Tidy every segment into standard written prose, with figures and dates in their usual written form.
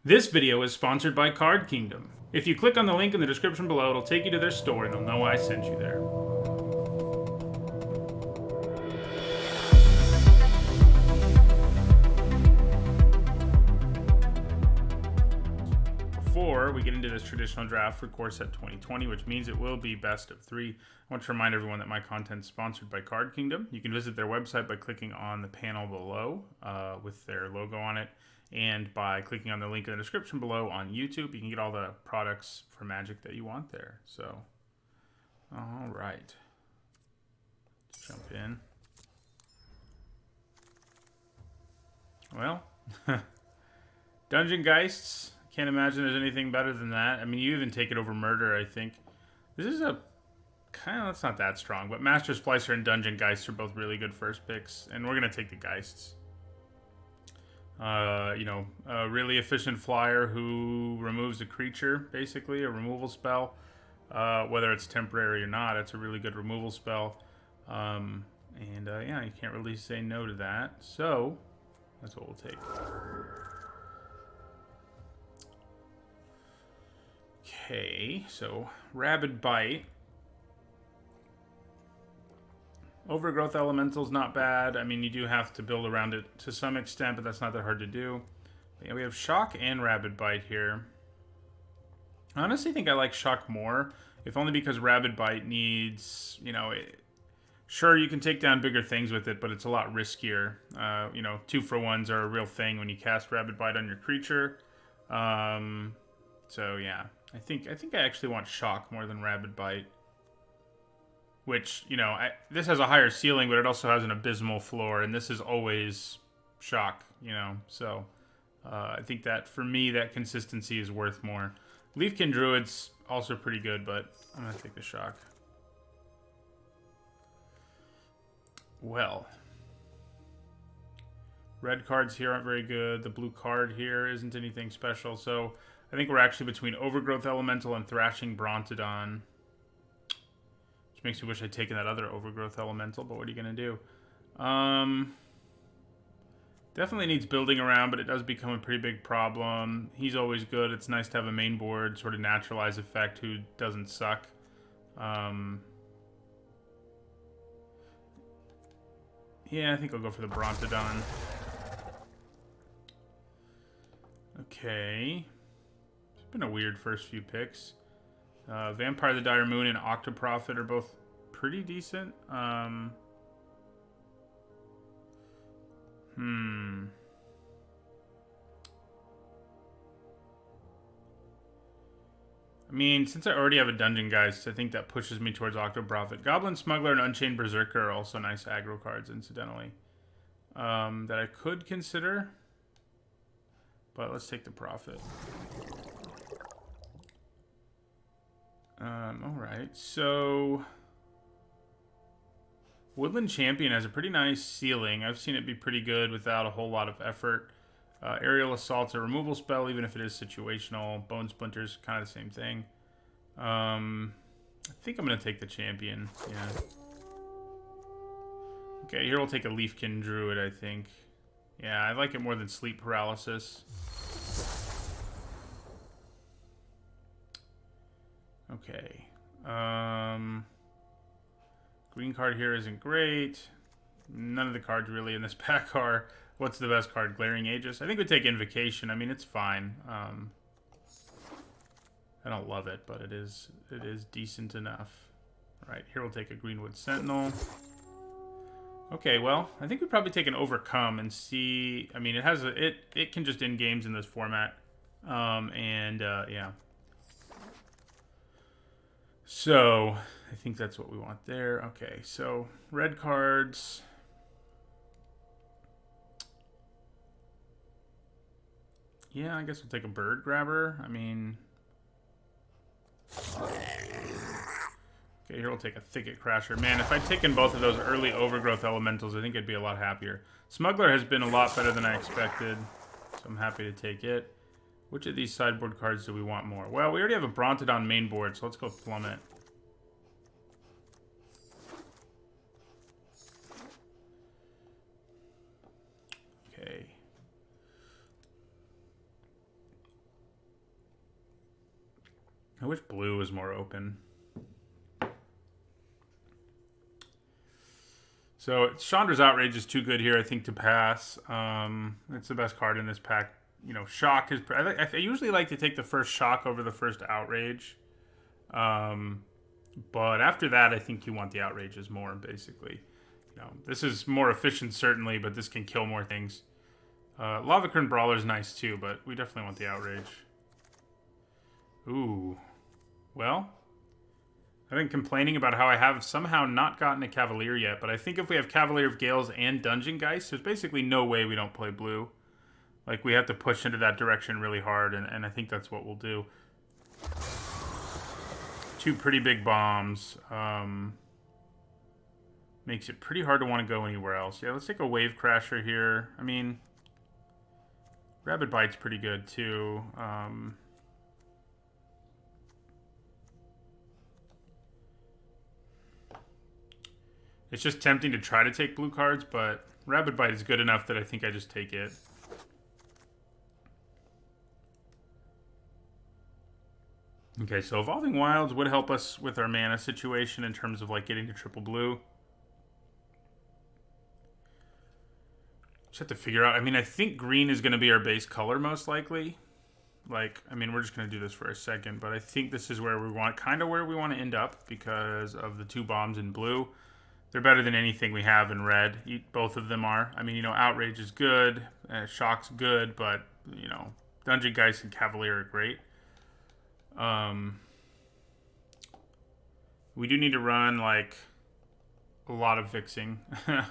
This video is sponsored by Card Kingdom. If you click on the link in the description below, it'll take you to their store and they'll know I sent you there. Before we get into this traditional draft for Core Set 2020, which means it will be best of 3, I want to remind everyone that my content is sponsored by Card Kingdom. You can visit their website by clicking on the panel below with their logo on it, and by clicking on the link in the description below on YouTube. You can get all the products for Magic that you want there. So, all right. Let's jump in. Well, Dungeon Geists. Can't imagine there's anything better than that. I mean, you even take it over Murder, I think. This is a kind of, it's not that strong, but Master Splicer and Dungeon Geists are both really good first picks, and we're going to take the Geists. A really efficient flyer who removes a creature, basically, a removal spell. Whether it's temporary or not, it's a really good removal spell. Yeah, you can't really say no to that. So, that's what we'll take. Okay, so Rabid Bite. Overgrowth Elemental's not bad. I mean, you do have to build around it to some extent, but that's not that hard to do. But yeah, we have Shock and Rabid Bite here. I honestly think I like Shock more, if only because Rabid Bite needs, sure, you can take down bigger things with it, but it's a lot riskier. 2-for-1s are a real thing when you cast Rabid Bite on your creature. So yeah, I think I actually want Shock more than Rabid Bite. Which, this has a higher ceiling, but it also has an abysmal floor, and this is always Shock, So, I think that, for me, that consistency is worth more. Leafkin Druid's also pretty good, but I'm going to take the Shock. Well. Red cards here aren't very good. The blue card here isn't anything special, so I think we're actually between Overgrowth Elemental and Thrashing Brontodon. Which makes me wish I'd taken that other Overgrowth Elemental, but what are you going to do? Definitely needs building around, but it does become a pretty big problem. He's always good. It's nice to have a main board, sort of naturalize effect who doesn't suck. Yeah, I think I'll go for the Brontodon. Okay. It's been a weird first few picks. Vampire the Dire Moon and Octoprophet are both pretty decent. I mean, since I already have a Dungeon Geist, I think that pushes me towards Octoprophet. Goblin Smuggler and Unchained Berserker are also nice aggro cards, incidentally, that I could consider. But let's take the Prophet. Alright, so Woodland Champion has a pretty nice ceiling. I've seen it be pretty good without a whole lot of effort. Aerial Assault's a removal spell, even if it is situational. Bone Splinter's kind of the same thing. I think I'm going to take the Champion, yeah. Okay, here we'll take a Leafkin Druid, I think. Yeah, I like it more than Sleep Paralysis. Okay. Green card here isn't great. None of the cards really in this pack are. What's the best card? Glaring Aegis? I think we take Invocation. I mean, it's fine. I don't love it, but it is decent enough. All right, here we'll take a Greenwood Sentinel. Okay, well, I think we probably take an Overcome and see. I mean, it has it can just end games in this format. Yeah. So, I think that's what we want there. Okay, so red cards. Yeah, I guess we'll take a Bird Grabber. I mean... Okay, here we'll take a Thicket Crasher. Man, if I'd taken both of those early Overgrowth Elementals, I think I'd be a lot happier. Smuggler has been a lot better than I expected, so I'm happy to take it. Which of these sideboard cards do we want more? Well, we already have a Brontodon main board, so let's go Plummet. Okay. I wish blue was more open. So Chandra's Outrage is too good here, I think, to pass. It's the best card in this pack. You know, Shock is... I usually like to take the first Shock over the first Outrage. But after that, I think you want the Outrages more, basically. You know, this is more efficient, certainly, but this can kill more things. Lava Current Brawler is nice, too, but we definitely want the Outrage. Ooh. Well... I've been complaining about how I have somehow not gotten a Cavalier yet, but I think if we have Cavalier of Gales and Dungeon Geist, there's basically no way we don't play blue. Like, we have to push into that direction really hard, and I think that's what we'll do. Two pretty big bombs. Makes it pretty hard to want to go anywhere else. Yeah, let's take a Wave Crasher here. I mean, Rabid Bite's pretty good, too. It's just tempting to try to take blue cards, but Rabid Bite is good enough that I think I just take it. Okay, so Evolving Wilds would help us with our mana situation in terms of like getting to triple blue. Just have to figure out. I mean, I think green is going to be our base color most likely. Like, I mean, we're just going to do this for a second, but I think this is where we want, kind of where we want to end up because of the two bombs in blue. They're better than anything we have in red. Both of them are. I mean, you know, Outrage is good. Shock's good, but, you know, Dungeon Geist and Cavalier are great. We do need to run, like, a lot of Vixing,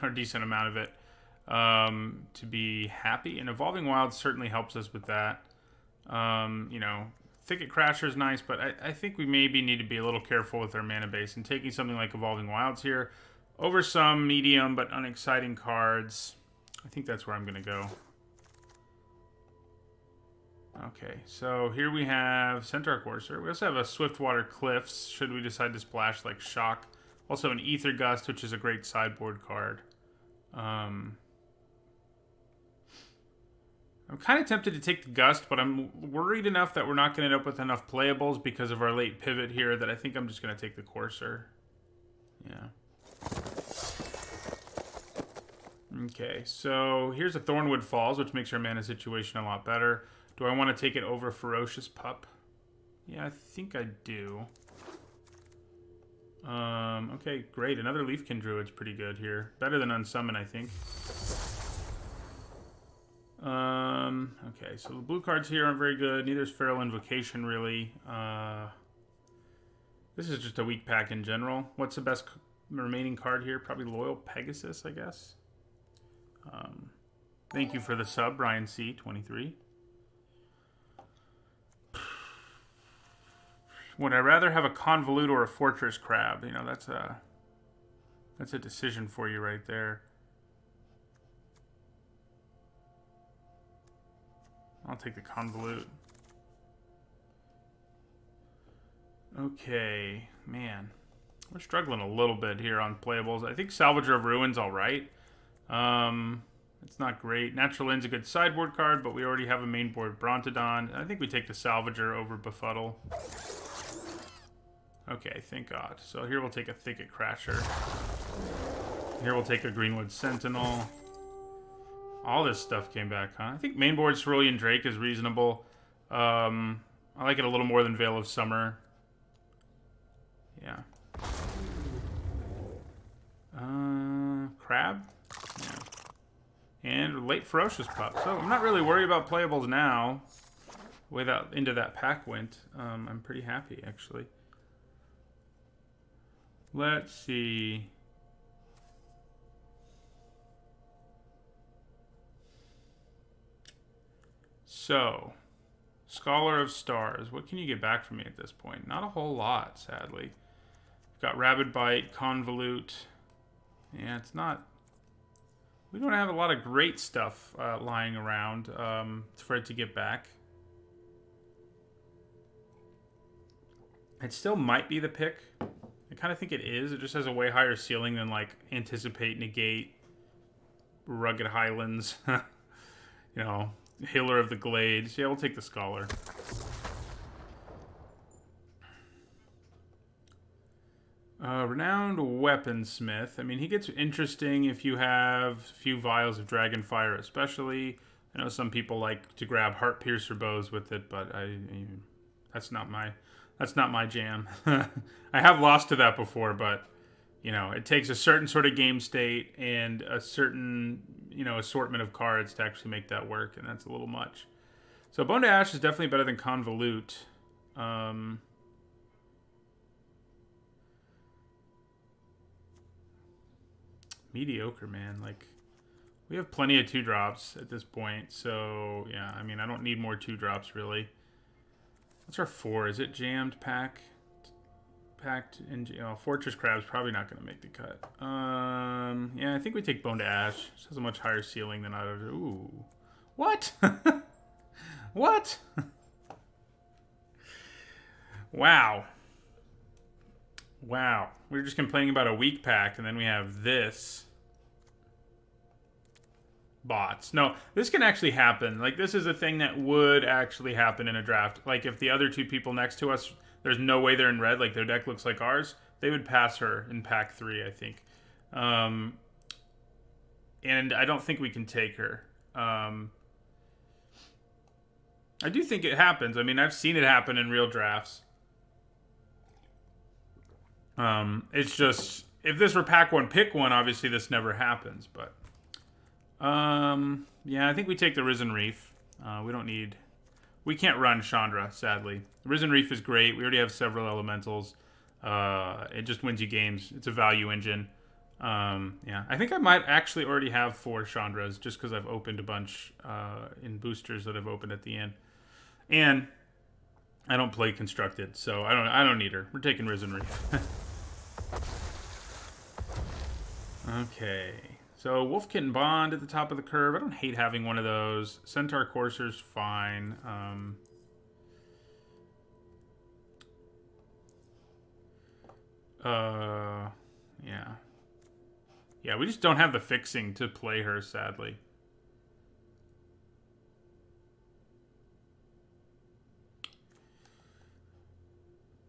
or a decent amount of it, to be happy. And Evolving Wilds certainly helps us with that. You know, Thicket Crasher is nice, but I think we maybe need to be a little careful with our mana base and taking something like Evolving Wilds here over some medium but unexciting cards. I think that's where I'm going to go. Okay, so here we have Centaur Courser. We also have a Swiftwater Cliffs, should we decide to splash like Shock. Also an Ether Gust, which is a great sideboard card. I'm kind of tempted to take the Gust, but I'm worried enough that we're not going to end up with enough playables because of our late pivot here that I think I'm just going to take the Courser. Yeah. Okay, so here's a Thornwood Falls, which makes our mana situation a lot better. Do I want to take it over Ferocious Pup? Yeah, I think I do. Okay, great. Another Leafkin Druid's pretty good here. Better than Unsummon, I think. Okay, so the blue cards here aren't very good. Neither is Feral Invocation, really. This is just a weak pack in general. What's the best remaining card here? Probably Loyal Pegasus, I guess. Thank you for the sub, Ryan C. 23. Would I rather have a Convolute or a Fortress Crab? You know, that's a decision for you right there. I'll take the Convolute. Okay, man. We're struggling a little bit here on playables. I think Salvager of Ruin's all right. It's not great. Natural End's a good sideboard card, but we already have a main board Brontodon. I think we take the Salvager over Befuddle. Okay, thank God. So here we'll take a Thicket Crasher. Here we'll take a Greenwood Sentinel. All this stuff came back, huh? I think main board Cerulean Drake is reasonable. I like it a little more than Veil of Summer. Yeah. Crab? Yeah. And late Ferocious Pup. So I'm not really worried about playables now. The way that into that pack went, I'm pretty happy, actually. Let's see. So, Scholar of Stars. What can you get back from me at this point? Not a whole lot, sadly. We've got Rabid Bite, Convolute. Yeah, it's not... We don't have a lot of great stuff lying around for it to get back. It still might be the pick. I kind of think it is. It just has a way higher ceiling than, like, Anticipate, Negate, Rugged Highlands, you know, Healer of the Glades. Yeah, we'll take the Scholar. Renowned Weaponsmith. I mean, he gets interesting if you have a few vials of Dragonfire, especially. I know some people like to grab Heart Piercer bows with it, but that's not my jam. I have lost to that before, but you know, it takes a certain sort of game state and a certain, you know, assortment of cards to actually make that work, and that's a little much. So Bone to Ash is definitely better than Convolute. Mediocre, man. Like, we have plenty of 2-drops at this point, so yeah, I mean, I don't need more 2-drops really. What's our 4? Is it jammed packed in, Fortress Crab's probably not going to make the cut. Yeah, I think we take Bone to Ash. This has a much higher ceiling than I would. Ooh, what? What? Wow. Wow. We were just complaining about a weak pack, and then we have this. Bots. No, this can actually happen. Like, this is a thing that would actually happen in a draft. Like, if the other 2 people next to us, there's no way they're in red, like their deck looks like ours, they would pass her in pack 3, I think. And I don't think we can take her. I do think it happens. I mean, I've seen it happen in real drafts. It's just, if this were pack 1, pick 1, obviously this never happens, but yeah, I think we take the Risen Reef. We can't run Chandra, sadly. Risen Reef is great. We already have several elementals. It just wins you games. It's a value engine. Yeah, I think I might actually already have 4 Chandras just because I've opened a bunch in boosters that I've opened at the end. And I don't play Constructed, so I don't need her. We're taking Risen Reef. Okay. So Wolfkitten Bond at the top of the curve. I don't hate having one of those. Centaur Courser's fine. Yeah. Yeah, we just don't have the fixing to play her, sadly.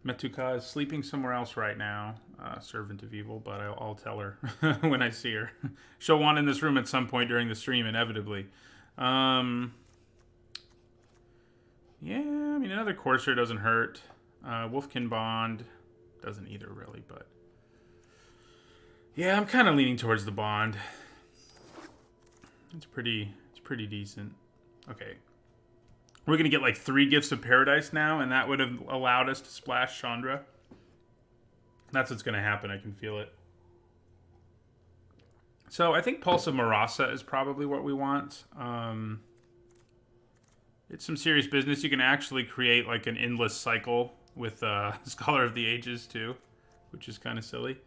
Metuka is sleeping somewhere else right now, servant of evil, but I'll tell her when I see her. She'll want in this room at some point during the stream, inevitably. Yeah, I mean, another Courser doesn't hurt. Wolfkin Bond doesn't either, really, but... Yeah, I'm kind of leaning towards the Bond. It's pretty decent. Okay. We're going to get like 3 Gifts of Paradise now, and that would have allowed us to splash Chandra. That's what's going to happen. I can feel it. So I think Pulse of Marasa is probably what we want. It's some serious business. You can actually create like an endless cycle with Scholar of the Ages too, which is kind of silly.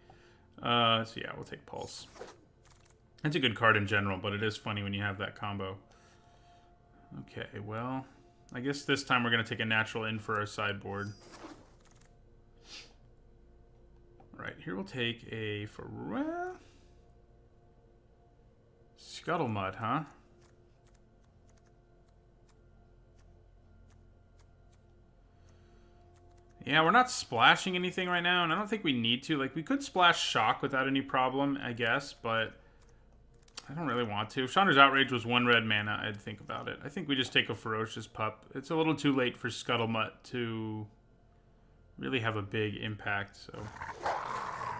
So yeah, we'll take Pulse. It's a good card in general, but it is funny when you have that combo. Okay, well... I guess this time we're going to take a natural in for our sideboard. Right, here we'll take a Scuttlemud, huh? Yeah, we're not splashing anything right now, and I don't think we need to. Like, we could splash Shock without any problem, I guess, but... I don't really want to. If Chandra's Outrage was 1 red mana, I'd think about it. I think we just take a Ferocious Pup. It's a little too late for Scuttlemut to really have a big impact, so...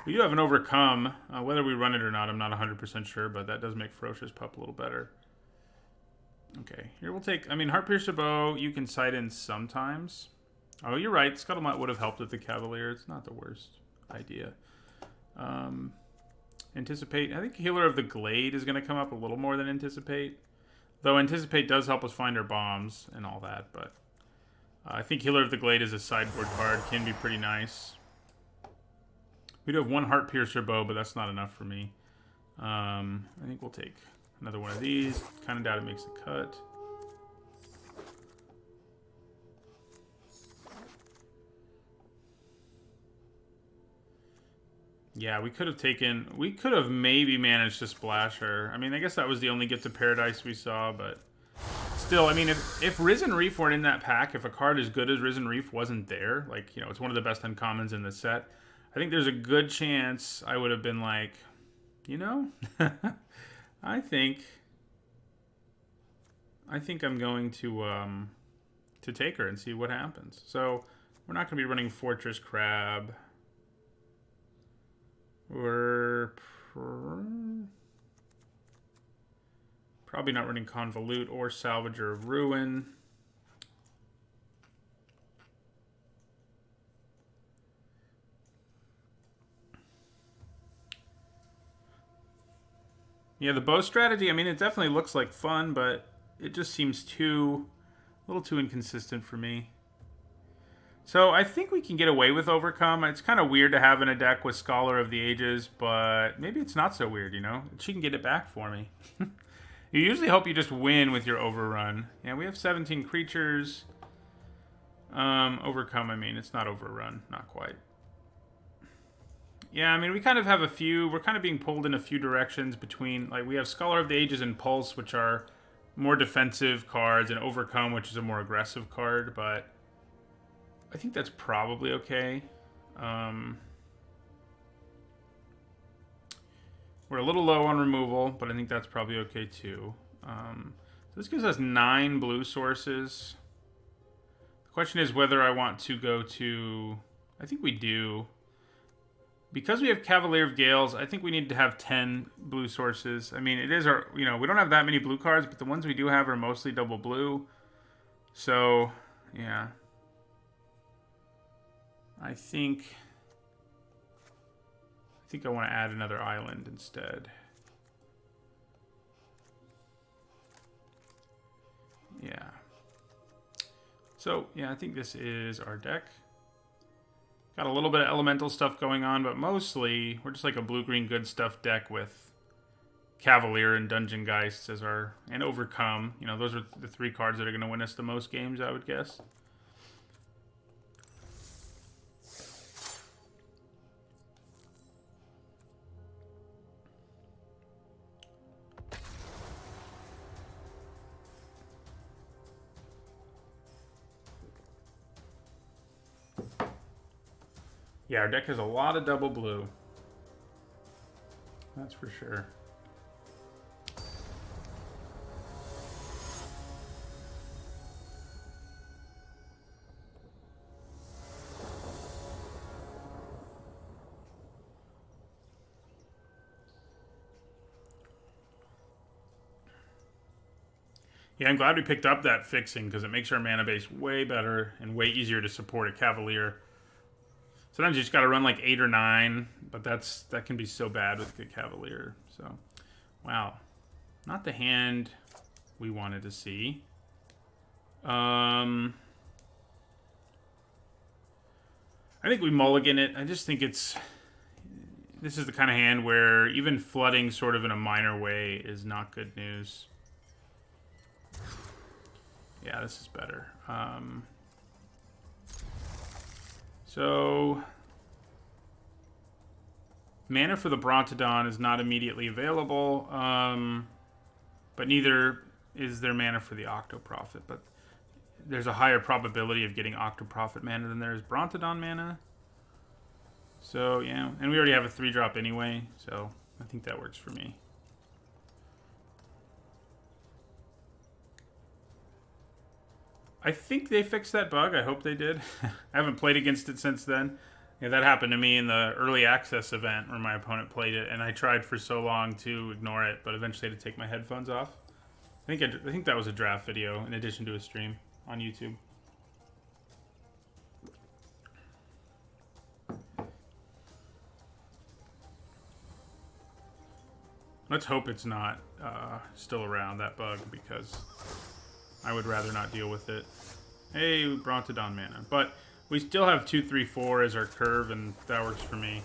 We do have an Overcome. Whether we run it or not, I'm not 100% sure, but that does make Ferocious Pup a little better. Okay, here we'll take... I mean, Heartpiercer Bow, you can sight in sometimes. Oh, you're right. Scuttlemut would have helped with the Cavalier. It's not the worst idea. Anticipate. I think Healer of the Glade is going to come up a little more than Anticipate. Though Anticipate does help us find our bombs and all that, but I think Healer of the Glade is a sideboard card. Can be pretty nice. We do have 1 Heartpiercer Bow, but that's not enough for me. I think we'll take another one of these. Kind of doubt it makes the cut. Yeah, we could have maybe managed to splash her. I mean, I guess that was the only Gift of Paradise we saw, but still, I mean, if Risen Reef weren't in that pack, if a card as good as Risen Reef wasn't there, like, you know, it's one of the best uncommons in the set, I think there's a good chance I would have been like, you know, I think I'm going to take her and see what happens. So we're not going to be running Fortress Crab. We're probably not running Convolute or Salvager of Ruin. Yeah, the bow strategy, I mean, it definitely looks like fun, but it just seems a little too inconsistent for me. So I think we can get away with Overcome. It's kind of weird to have in a deck with Scholar of the Ages, but maybe it's not so weird, you know? She can get it back for me. You usually hope you just win with your Overrun. Yeah, we have 17 creatures. Overcome, I mean, it's not Overrun. Not quite. Yeah, I mean, we kind of have we're kind of being pulled in a few directions between, like, we have Scholar of the Ages and Pulse, which are more defensive cards, and Overcome, which is a more aggressive card, but I think that's probably okay. We're a little low on removal, but I think that's probably okay too. So this gives us 9 blue sources. The question is whether I want to go to... I think we do. Because we have Cavalier of Gales, I think we need to have 10 blue sources. I mean, it is our... You know, we don't have that many blue cards, but the ones we do have are mostly double blue. So, yeah. I think I want to add another island instead. Yeah. So, yeah, I think this is our deck. Got a little bit of elemental stuff going on, but mostly we're just like a blue-green good stuff deck with Cavalier and Dungeon Geists as our... and Overcome. You know, those are the 3 cards that are going to win us the most games, I would guess. Yeah, our deck has a lot of double blue. That's for sure. Yeah, I'm glad we picked up that fixing because it makes our mana base way better and way easier to support a Cavalier. Sometimes you just got to run like 8 or 9, but that can be so bad with the Cavalier. So, wow. Not the hand we wanted to see. I think we mulligan it. I just think this is the kind of hand where even flooding sort of in a minor way is not good news. Yeah, this is better. So, mana for the Brontodon is not immediately available, but neither is there mana for the Octoprophet. But there's a higher probability of getting Octoprophet mana than there is Brontodon mana. So, yeah, and we already have a 3-drop anyway, so I think that works for me. I think they fixed that bug. I hope they did. I haven't played against it since then. Yeah, that happened to me in the early access event where my opponent played it, and I tried for so long to ignore it, but eventually had to take my headphones off. I think that was a draft video in addition to a stream on YouTube. Let's hope it's not still around, that bug, because I would rather not deal with it. Hey, Brontodon mana. But we still have 2, 3, 4 as our curve, and that works for me.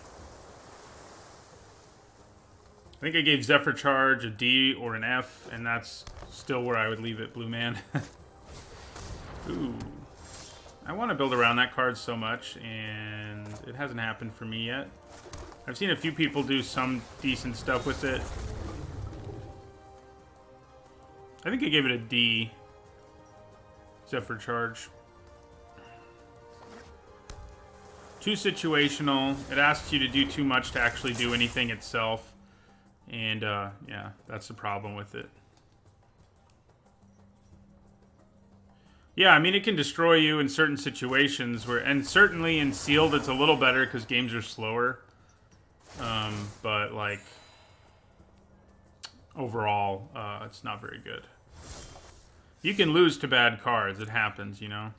I think I gave Zephyr Charge a D or an F, and that's still where I would leave it, Blue Man. Ooh. I want to build around that card so much, and it hasn't happened for me yet. I've seen a few people do some decent stuff with it. I think I gave it a D. Zephyr Charge. Too situational. It asks you to do too much to actually do anything itself. And, yeah, that's the problem with it. Yeah, I mean, it can destroy you in certain situations, and certainly in sealed it's a little better because games are slower. But, like, overall, it's not very good. You can lose to bad cards. It happens, you know?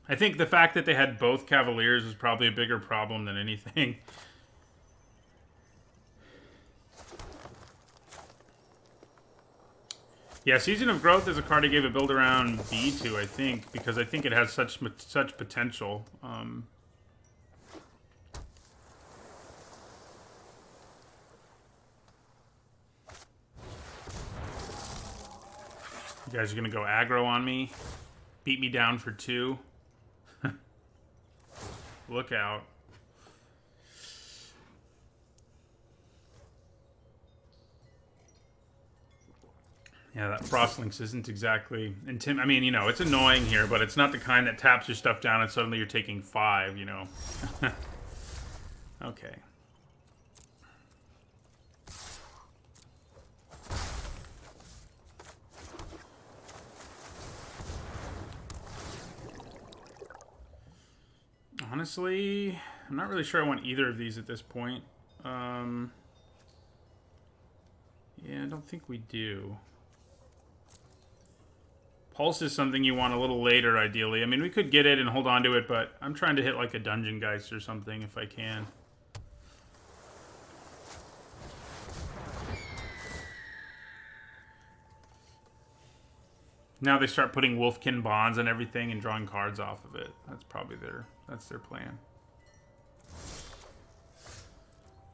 I think the fact that they had both Cavaliers was probably a bigger problem than anything. Yeah, Season of Growth is a card I gave a build around B to, I think, because I think it has such potential. You guys are gonna go aggro on me, beat me down for 2. Look out. Yeah, that Frostlinks isn't exactly I mean, you know, it's annoying here, but it's not the kind that taps your stuff down and suddenly you're taking 5, you know. Okay. Honestly, I'm not really sure I want either of these at this point. Yeah, I don't think we do. Pulse is something you want a little later, ideally. I mean, we could get it and hold on to it, but I'm trying to hit like a Dungeon Geist or something if I can. Now they start putting Wolfkin bonds and everything and drawing cards off of it. That's probably that's their plan.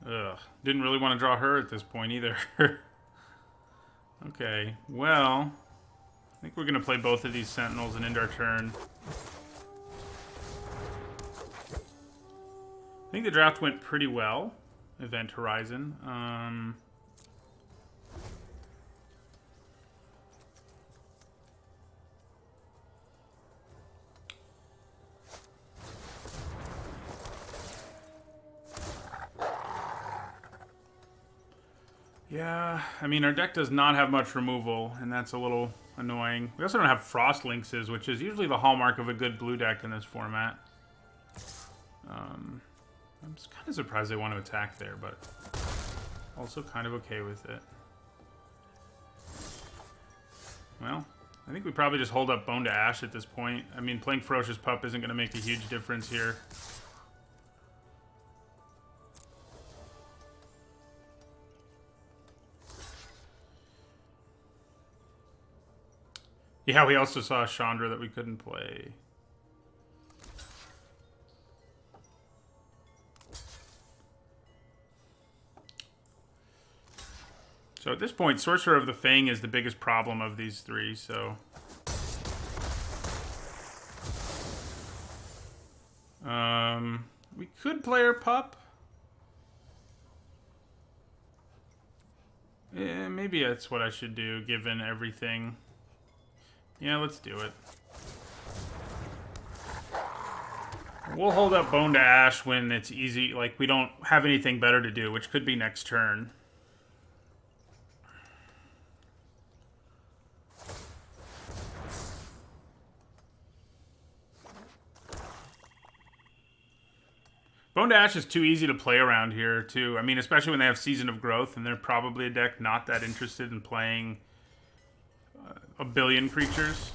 Ugh. Didn't really want to draw her at this point either. Okay, well, I think we're going to play both of these Sentinels and end our turn. I think the draft went pretty well. Event Horizon. Yeah, I mean, our deck does not have much removal, and that's a little annoying. We also don't have Frostlinks, which is usually the hallmark of a good blue deck in this format. I'm just kind of surprised they want to attack there, but also kind of okay with it. Well, I think we probably just hold up Bone to Ash at this point. I mean, playing Ferocious Pup isn't going to make a huge difference here. Yeah, we also saw Chandra that we couldn't play. So at this point, Sorcerer of the Fang is the biggest problem of these three, so... we could play our Pup. Yeah, maybe that's what I should do, given everything. Yeah, let's do it. We'll hold up Bone to Ash when it's easy, like we don't have anything better to do, which could be next turn. Bone to Ash is too easy to play around here, too. I mean, especially when they have Season of Growth, and they're probably a deck not that interested in playing a billion creatures.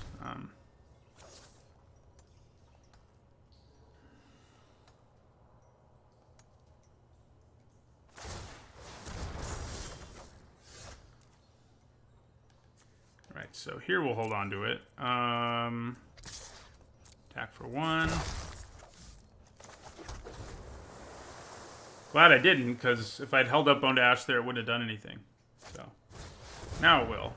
Alright, so here we'll hold on to it. Attack for 1. Glad I didn't, because if I'd held up Bone to Ash there, it wouldn't have done anything. So, now it will.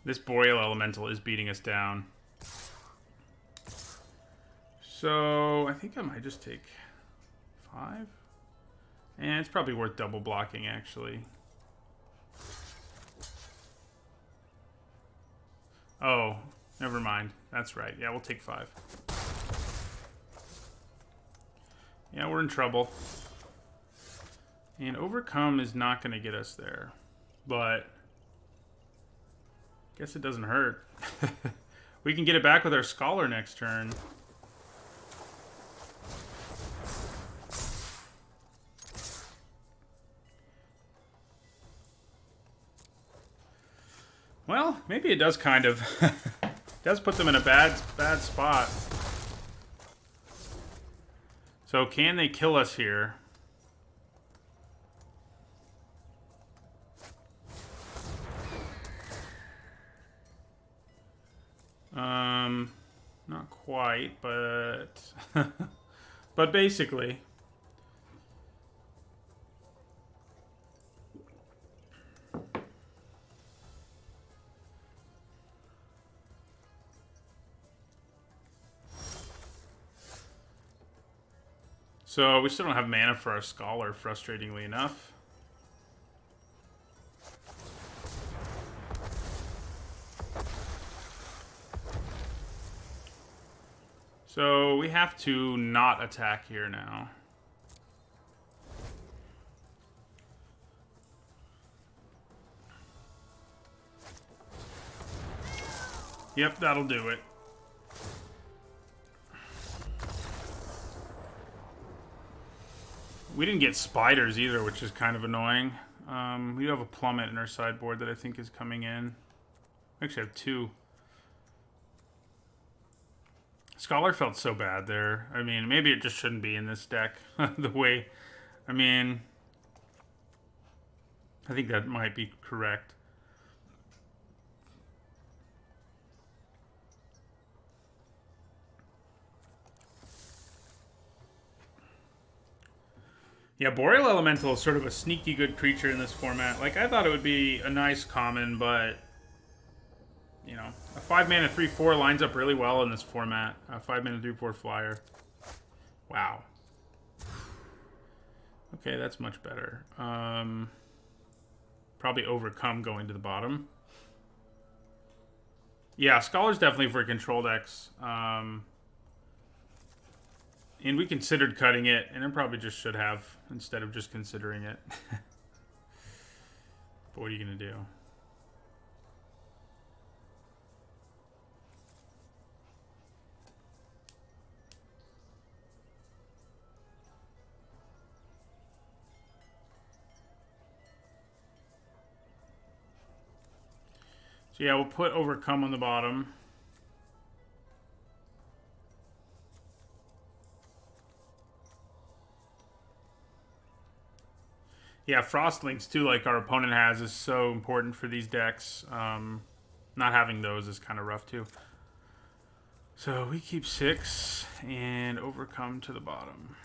This Boreal Elemental is beating us down. So, I think I might just take 5. And it's probably worth double blocking, actually. Oh, never mind. That's right. Yeah, we'll take 5. Yeah, we're in trouble. And overcome is not going to get us there. But guess it doesn't hurt. We can get it back with our scholar next turn. Well, maybe it does kind of. Does put them in a bad spot. So can they kill us here? Not quite, but but basically. So we still don't have mana for our scholar, frustratingly enough. So we have to not attack here now. Yep, that'll do it. We didn't get spiders either, which is kind of annoying. We do have a plummet in our sideboard that I think is coming in. We actually have 2. Scholar felt so bad there. I mean, maybe it just shouldn't be in this deck. The way, I mean, I think that might be correct. Yeah, Boreal Elemental is sort of a sneaky good creature in this format. Like, I thought it would be a nice common, but you know, a 5-mana 3/4 lines up really well in this format. A 5-mana 3/4 flyer. Wow. Okay, that's much better. Probably overcome going to the bottom. Yeah, Scholar's definitely for control decks. And we considered cutting it, and it probably just should have, instead of just considering it. But what are you going to do? So yeah, we'll put overcome on the bottom. Yeah, Frostlinks too, like our opponent has, is so important for these decks. Not having those is kind of rough too. So we keep 6 and overcome to the bottom.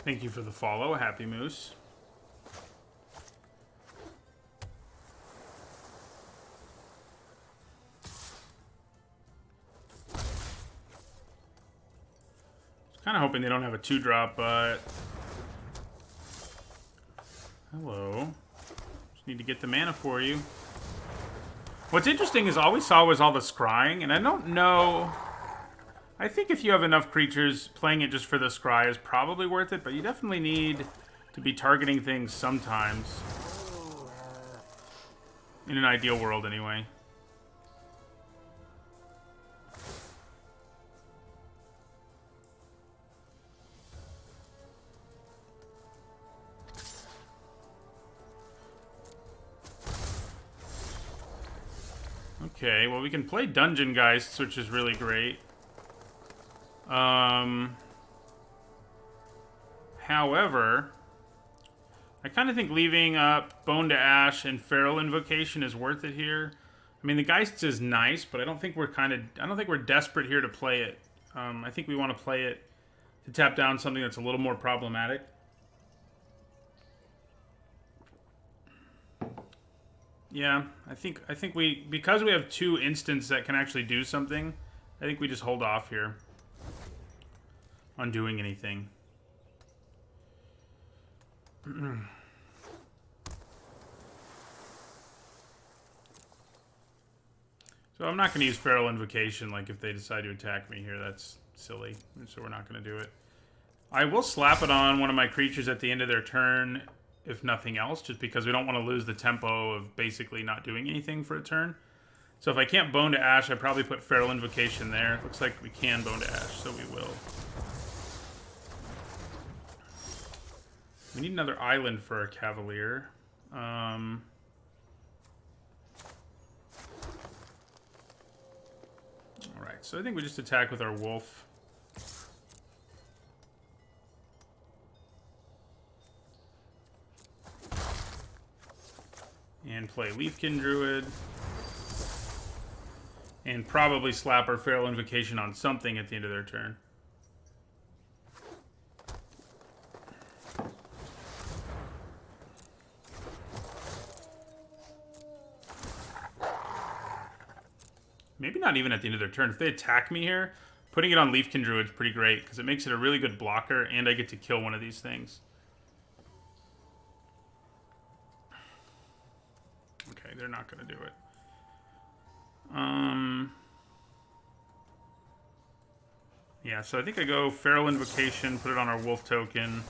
Thank you for the follow, Happy Moose. Kind of hoping they don't have a 2-drop, but hello. Just need to get the mana for you. What's interesting is all we saw was all the scrying, and I don't know. I think if you have enough creatures, playing it just for the scry is probably worth it, but you definitely need to be targeting things sometimes. In an ideal world, anyway. Okay, well we can play Dungeon Geists, which is really great. However, I kind of think leaving up Bone to Ash and Feral Invocation is worth it here. I mean, the Geist is nice, but I don't think we're desperate here to play it. I think we want to play it to tap down something that's a little more problematic. Yeah, I think because we have 2 instants that can actually do something, I think we just hold off here on doing anything. So I'm not going to use Feral Invocation, like if they decide to attack me here. That's silly, so we're not going to do it. I will slap it on one of my creatures at the end of their turn, if nothing else, just because we don't want to lose the tempo of basically not doing anything for a turn. So if I can't Bone to Ash, I probably put Feral Invocation there. Looks like we can Bone to Ash, so we will. We need another island for our Cavalier. Alright, so I think we just attack with our Wolf. And play Leafkin Druid. And probably slap our Feral Invocation on something at the end of their turn. Maybe not even at the end of their turn. If they attack me here, putting it on Leafkin Druid is pretty great, because it makes it a really good blocker, and I get to kill one of these things. Okay, they're not going to do it. Yeah, so I think I go Feral Invocation, put it on our Wolf token.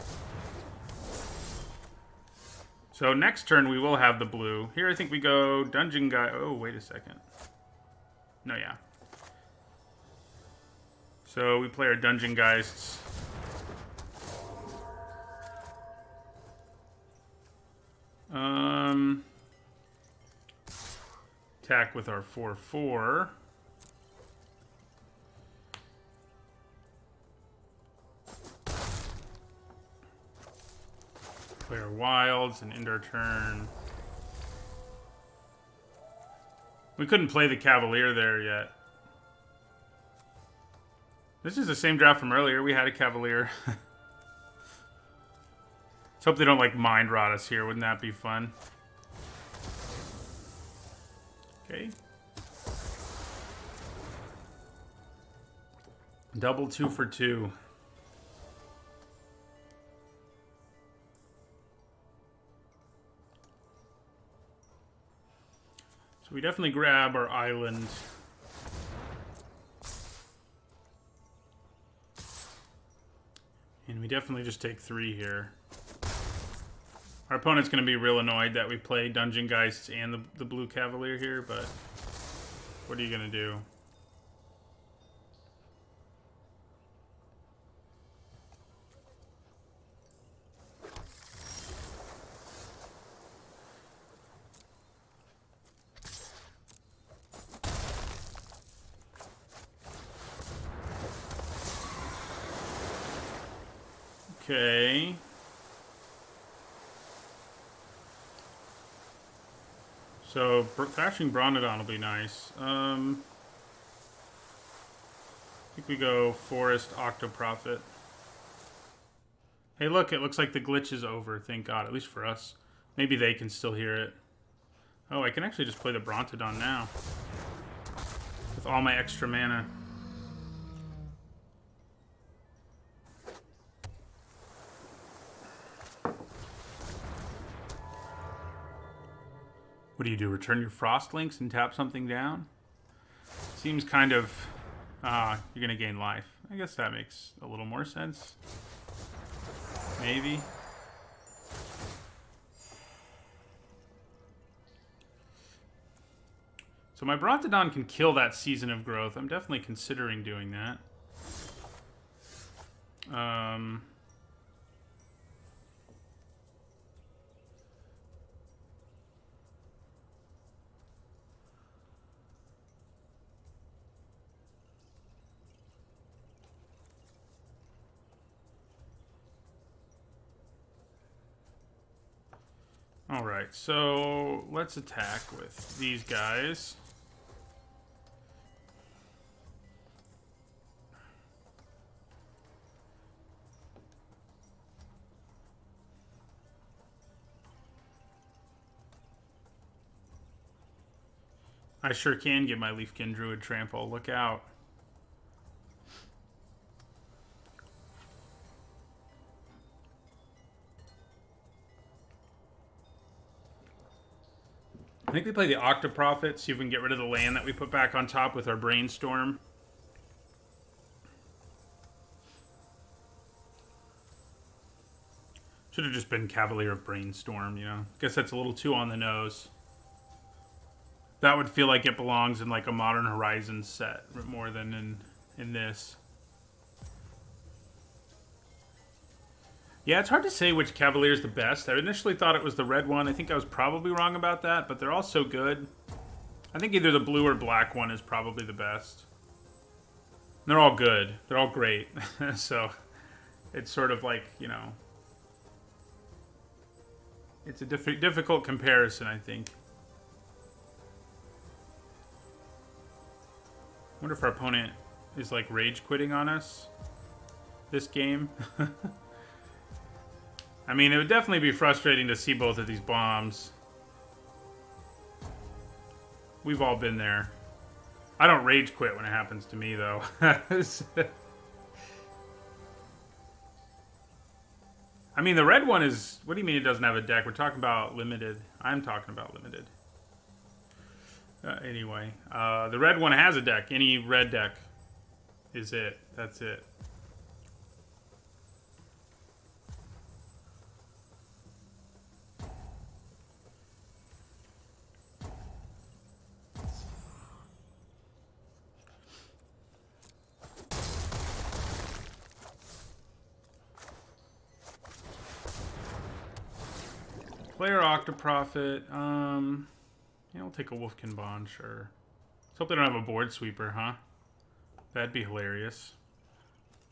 So next turn we will have the blue. Here I think we go Dungeon Guy. Oh, wait a second. No, yeah. So we play our Dungeon Geists. Attack with our 4/4. Play our Wilds and end our turn. We couldn't play the Cavalier there yet. This is the same draft from earlier. We had a Cavalier. Let's hope they don't, like, Mind Rot us here. Wouldn't that be fun? Okay. Double 2 for 2. So we definitely grab our island. And we definitely just take 3 here. Our opponent's going to be real annoyed that we play Dungeon Geists and the blue Cavalier here, but what are you going to do? Okay. So, Thrashing Bronodon will be nice. I think we go Forest Octoprophet. Hey, look, it looks like the glitch is over. Thank God, at least for us. Maybe they can still hear it. Oh, I can actually just play the Brontodon now. With all my extra mana. What do you do? Return your Frost Links and tap something down? Seems kind of... you're going to gain life. I guess that makes a little more sense. Maybe. So my Brontodon can kill that Season of Growth. I'm definitely considering doing that. Alright, so let's attack with these guys. I sure can get my Leafkin Druid trample. Look out. I think we play the Octoprophet, see if we can get rid of the land that we put back on top with our Brainstorm. Should have just been Cavalier of Brainstorm, you know. Guess that's a little too on the nose. That would feel like it belongs in like a Modern Horizons set more than in this. Yeah, it's hard to say which Cavalier is the best. I initially thought it was the red one. I think I was probably wrong about that, but they're all so good. I think either the blue or black one is probably the best. And they're all good. They're all great. So it's sort of like, you know, it's a difficult comparison, I think. I wonder if our opponent is like rage quitting on us this game. I mean, it would definitely be frustrating to see both of these bombs. We've all been there. I don't rage quit when it happens to me, though. I mean, the red one is... What do you mean it doesn't have a deck? We're talking about limited. I'm talking about limited. Anyway, the red one has a deck. Any red deck is it. That's it. Player Octoprophet. Yeah, I'll take a Wolfkin Bond, sure. Let's hope they don't have a board sweeper, huh? That'd be hilarious.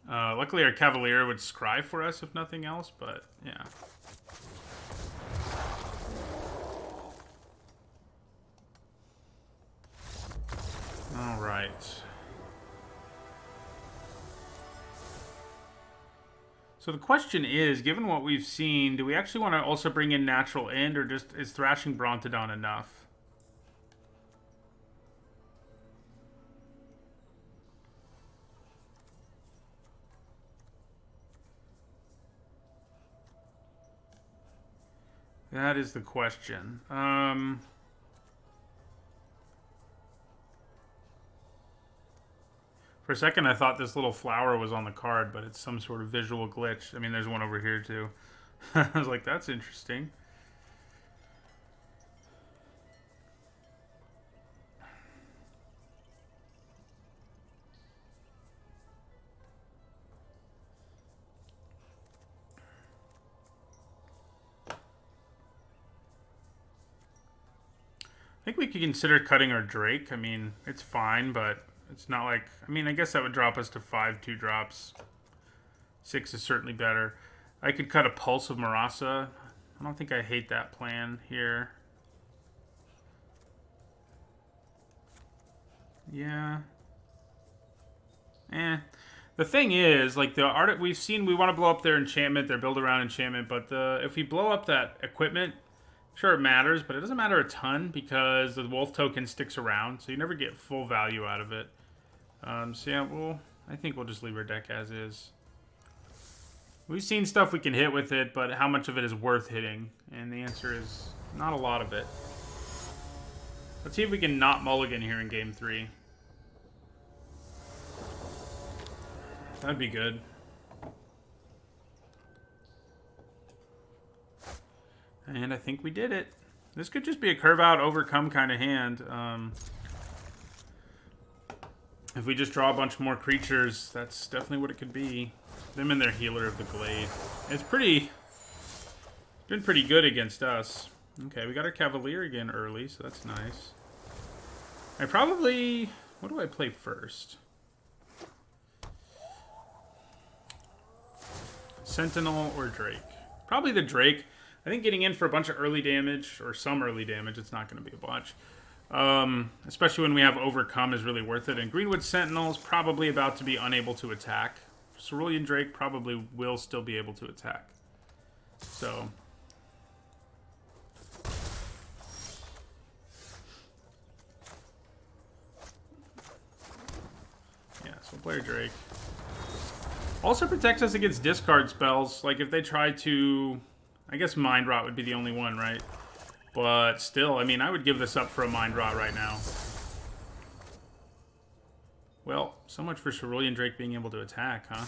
Luckily, our Cavalier would scry for us, if nothing else, but yeah. All right. So the question is, given what we've seen, do we actually want to also bring in Natural End, or just is Thrashing Brontodon enough? That is the question. For a second, I thought this little flower was on the card, but it's some sort of visual glitch. I mean, there's one over here, too. I was like, that's interesting. I think we could consider cutting our Drake. I mean, it's fine, but... It's not like... I mean, I guess that would drop us to 5 2-drops. 6 is certainly better. I could cut a Pulse of Marasa. I don't think I hate that plan here. Yeah. The thing is, like, the art we've seen, we want to blow up their enchantment, their build-around enchantment, but if we blow up that equipment... Sure, it matters, but it doesn't matter a ton because the wolf token sticks around, so you never get full value out of it. So yeah, I think we'll just leave our deck as is. We've seen stuff we can hit with it, but how much of it is worth hitting? And the answer is not a lot of it. Let's see if we can not mulligan here in game 3. That'd be good. And I think we did it. This could just be a curve out, overcome kind of hand. If we just draw a bunch more creatures, that's definitely what it could be. Them and their Healer of the Glade. It's been pretty good against us. Okay, we got our Cavalier again early, so that's nice. I probably... What do I play first? Sentinel or Drake? Probably the Drake. I think getting in for a bunch of early damage, or some early damage, it's not going to be a bunch. Especially when we have Overcome is really worth it. And Greenwood Sentinel is probably about to be unable to attack. Cerulean Drake probably will still be able to attack. So... yeah, so player Drake. Also protects us against discard spells. Like if they try to... I guess Mind Rot would be the only one, right? But still, I mean, I would give this up for a Mind Rot right now. Well, so much for Cerulean Drake being able to attack, huh?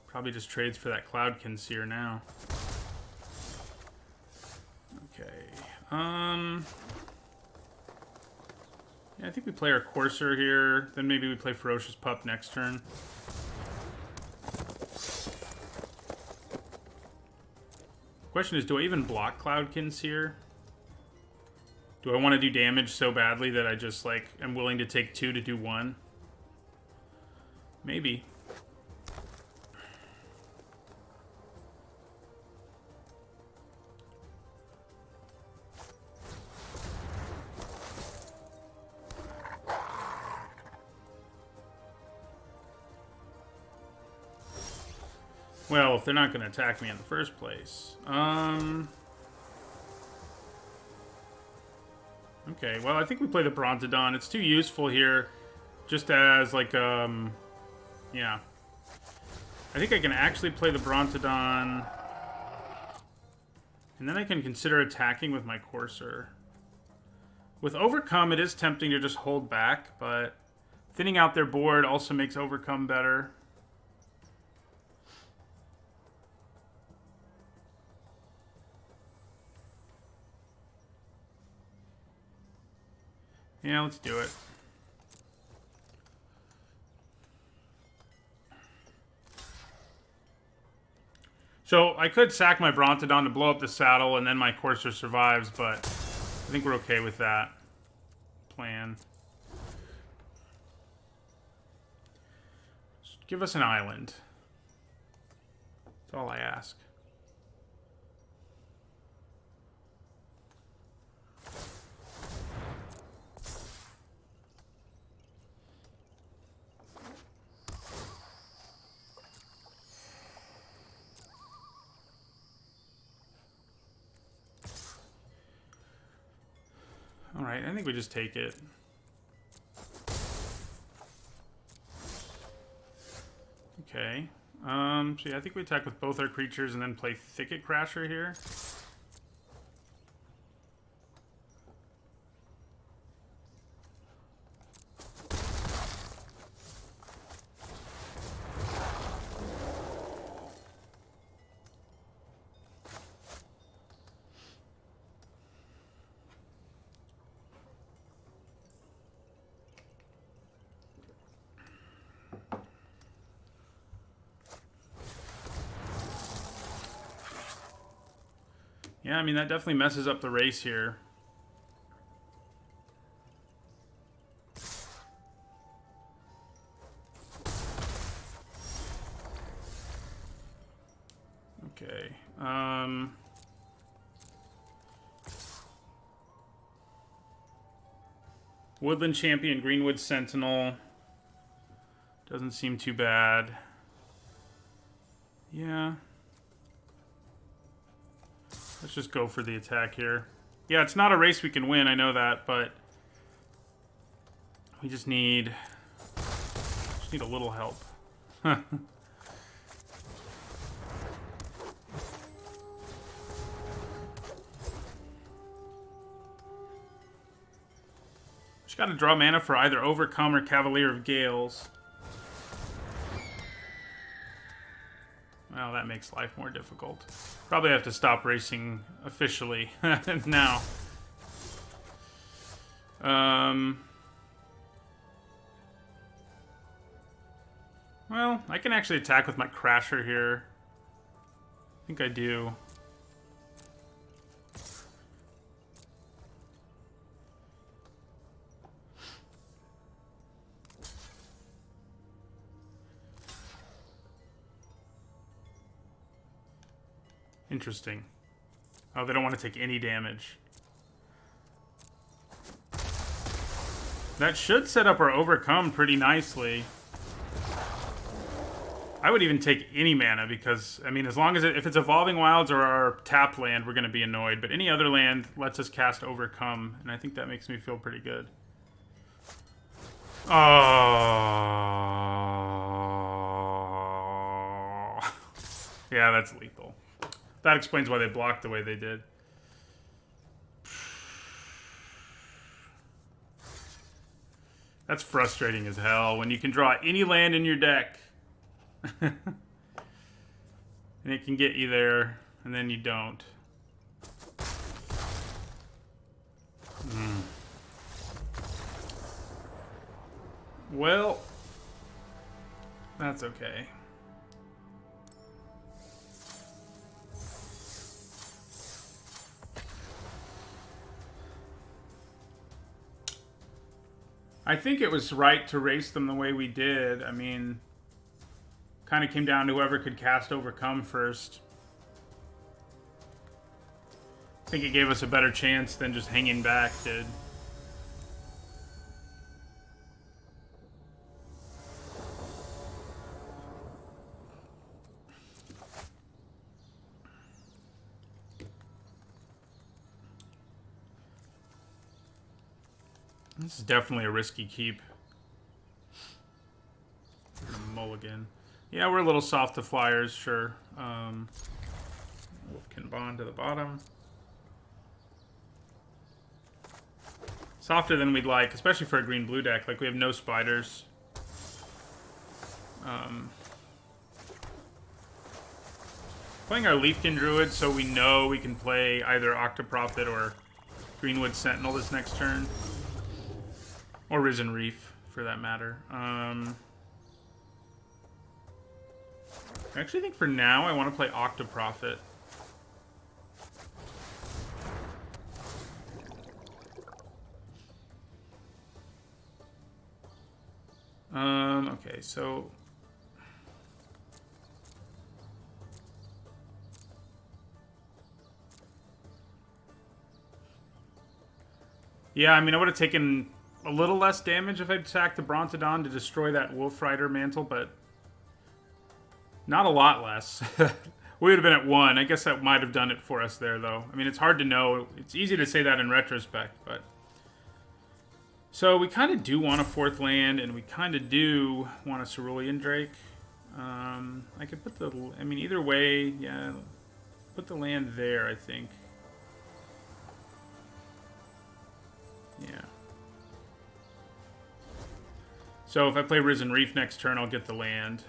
Probably just trades for that Cloudkin Seer now. Okay. Yeah, I think we play our Courser here. Then maybe we play Ferocious Pup next turn. Question is, do I even block Cloudkin Seer? Do I want to do damage so badly that I just, like, am willing to take 2 to do 1? Maybe. Well, if they're not going to attack me in the first place. Okay, well, I think we play the Brontodon. It's too useful here, just as, like, yeah. I think I can actually play the Brontodon, and then I can consider attacking with my Courser. With Overcome, it is tempting to just hold back, but thinning out their board also makes Overcome better. Yeah, let's do it. So, I could sack my Brontodon to blow up the saddle, and then my Courser survives, but I think we're okay with that plan. Just give us an island. That's all I ask. Alright, I think we just take it. Okay. So yeah, I think we attack with both our creatures and then play Thicket Crasher here. Yeah, I mean, that definitely messes up the race here. Okay. Woodland Champion, Greenwood Sentinel. Doesn't seem too bad. Yeah. Let's just go for the attack here. Yeah, it's not a race we can win, I know that, but we just need a little help. Just gotta draw mana for either Overcome or Cavalier of Gales. Well, that makes life more difficult. Probably have to stop racing officially now. Well, I can actually attack with my Crasher here. I think I do. Interesting. Oh, they don't want to take any damage. That should set up our overcome pretty nicely. I would even take any mana because, I mean, as long as if it's Evolving Wilds or our tap land, we're going to be annoyed. But any other land lets us cast Overcome, and I think that makes me feel pretty good. Oh. Yeah, that's lethal. That explains why they blocked the way they did. That's frustrating as hell when you can draw any land in your deck. And it can get you there, and then you don't. Well, that's okay. I think it was right to race them the way we did. I mean, kind of came down to whoever could cast Overcome first. I think it gave us a better chance than just hanging back did. This is definitely a risky keep. Mulligan. Yeah, we're a little soft to flyers, sure. Wolfkin Bond to the bottom. Softer than we'd like, especially for a green-blue deck. Like, we have no spiders. Playing our Leafkin Druid so we know we can play either Octoprophet or Greenwood Sentinel this next turn. Or Risen Reef, for that matter. I actually think for now I want to play Octoprophet. Okay, so... Yeah, I mean, I would have taken a little less damage if I'd attacked the Brontodon to destroy that Wolf Rider mantle, but not a lot less. We would have been at 1. I guess that might have done it for us there, though. I mean, it's hard to know. It's easy to say that in retrospect, but... So we kind of do want a 4th land, and we kind of do want a Cerulean Drake. I could put the... I mean, either way, yeah. Put the land there, I think. Yeah. So if I play Risen Reef next turn, I'll get the land.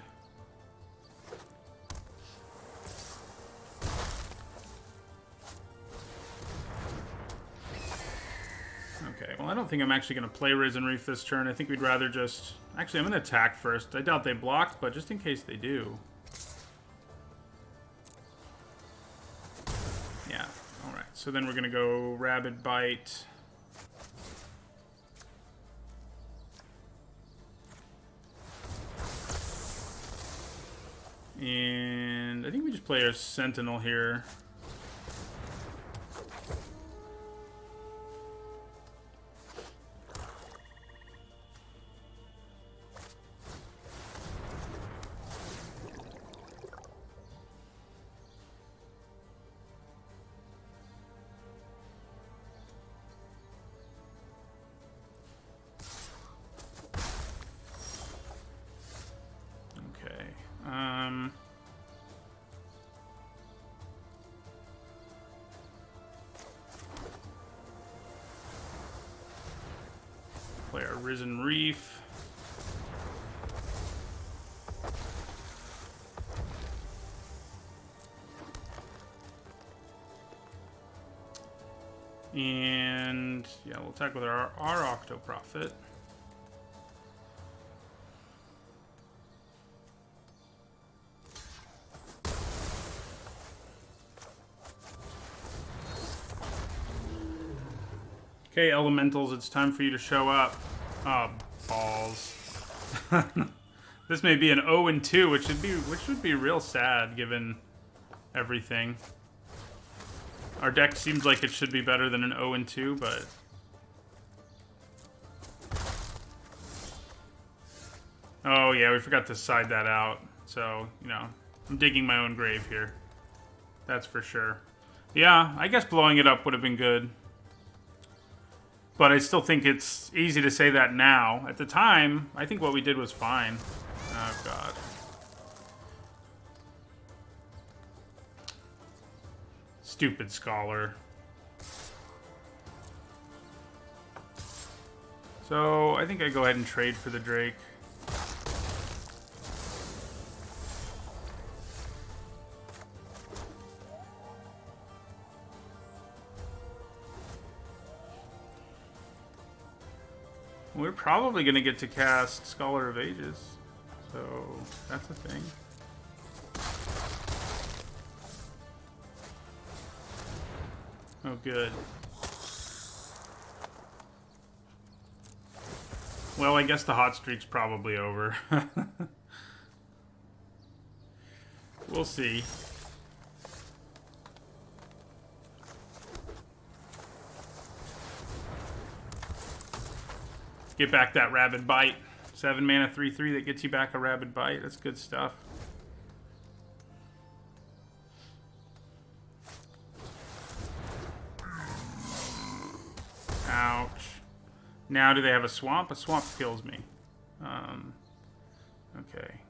Okay, well, I don't think I'm actually going to play Risen Reef this turn. I think we'd rather just... Actually, I'm going to attack first. I doubt they blocked, but just in case they do. Yeah, alright. So then we're going to go Rabid Bite. And I think we just play our Sentinel here. Play our Risen Reef. And yeah, we'll attack with our Octoprophet. Okay, Elementals, it's time for you to show up. Oh, balls. This may be an 0-2, which would be real sad given everything. Our deck seems like it should be better than an 0-2, but... Oh, yeah, we forgot to side that out. So, you know, I'm digging my own grave here. That's for sure. Yeah, I guess blowing it up would have been good. But I still think it's easy to say that now. At the time, I think what we did was fine. Oh, God. Stupid Scholar. So, I think I go ahead and trade for the Drake. We're probably going to get to cast Scholar of Ages. So, that's a thing. Oh, good. Well, I guess the hot streak's probably over. We'll see. Get back that Rabid Bite. 7 mana, 3/3 that gets you back a Rabid Bite. That's good stuff. Ouch. Now do they have a swamp? A swamp kills me. Okay.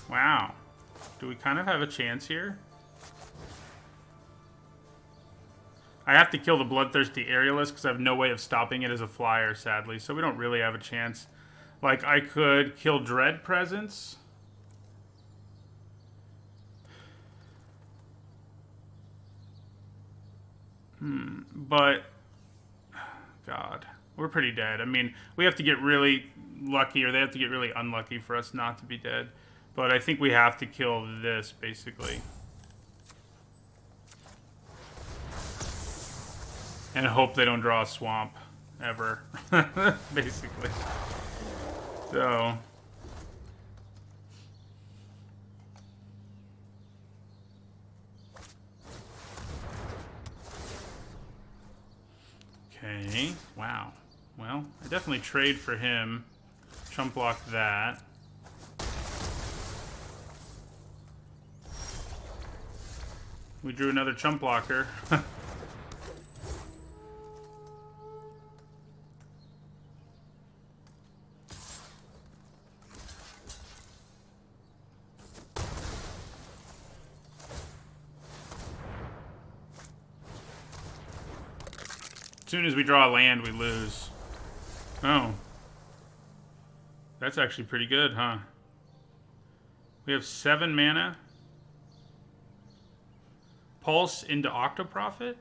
Wow. Do we kind of have a chance here? I have to kill the Bloodthirsty Aerialist because I have no way of stopping it as a flyer, sadly. So we don't really have a chance. Like, I could kill Dread Presence. But... God. We're pretty dead. I mean, we have to get really lucky, or they have to get really unlucky for us not to be dead. But I think we have to kill this, basically. And hope they don't draw a swamp. Ever. Basically. So... Okay. Wow. Well, I definitely trade for him. Chump block that. We drew another chump blocker. As soon as we draw a land, we lose. Oh. That's actually pretty good, huh? We have 7 mana. Pulse into Octoprophet?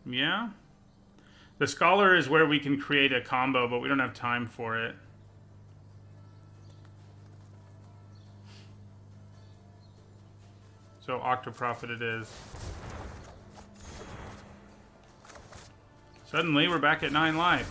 Yeah. The Scholar is where we can create a combo, but we don't have time for it. So Octoprophet it is. Suddenly we're back at 9 life.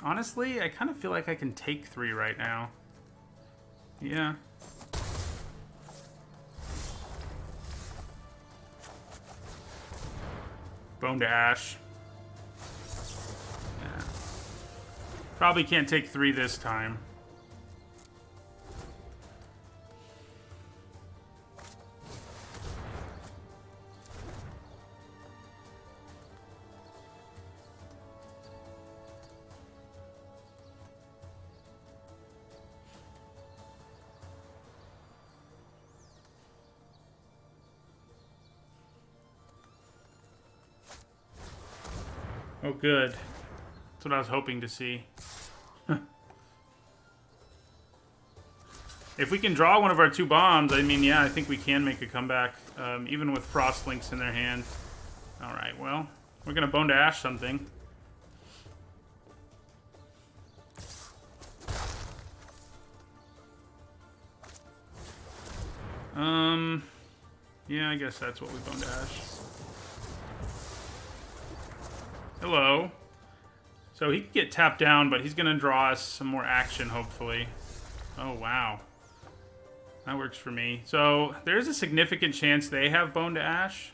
Honestly, I kind of feel like I can take 3 right now. Yeah. Bone to Ash. Yeah. Probably can't take 3 this time. Oh, good. what I was hoping to see. If we can draw one of our 2 bombs, I mean, yeah, I think we can make a comeback, even with Frost Links in their hand. All right, well, we're going to Bone to Ash something. Yeah, I guess that's what we Bone to Ash. Hello. So he can get tapped down, but he's going to draw us some more action, hopefully. Oh, wow. That works for me. So there's a significant chance they have Bone to Ash.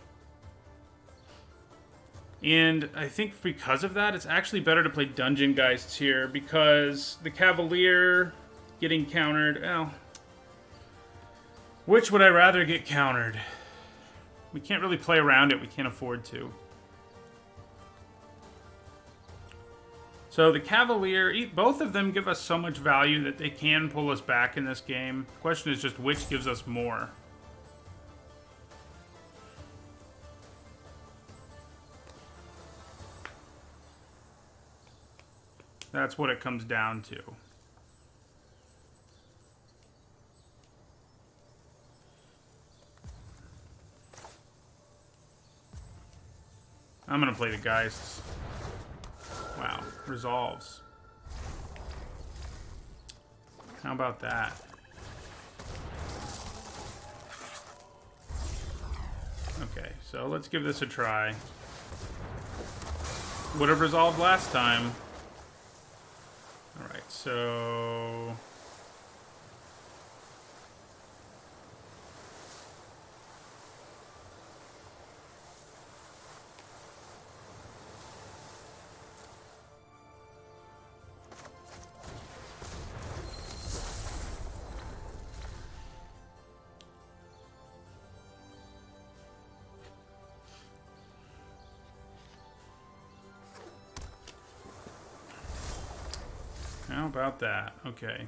And I think because of that, it's actually better to play Dungeon Geist here, because the Cavalier getting countered... Well, which would I rather get countered? We can't really play around it. We can't afford to. So the Cavalier, both of them give us so much value that they can pull us back in this game. The question is just which gives us more. That's what it comes down to. I'm going to play the Geists. Wow. Resolves. How about that? Okay, so let's give this a try. Would have resolved last time. Alright, so... How about that? Okay.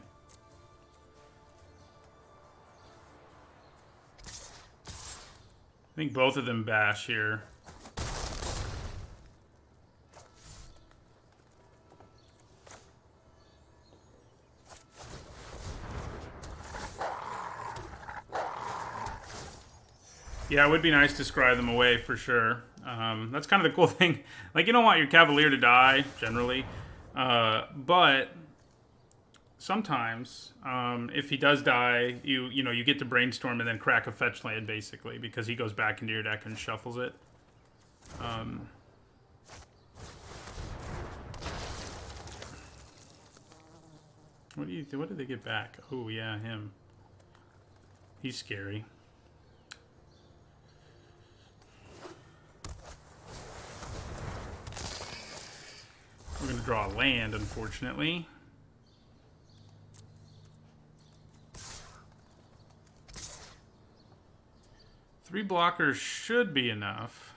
I think both of them bash here. Yeah, it would be nice to scry them away for sure. That's kind of the cool thing. Like, you don't want your Cavalier to die, generally. But sometimes, if he does die, you get to Brainstorm and then crack a fetch land, basically, because he goes back into your deck and shuffles it. What did they get back? Oh, yeah, him. He's scary. We're going to draw a land, unfortunately. Three blockers should be enough.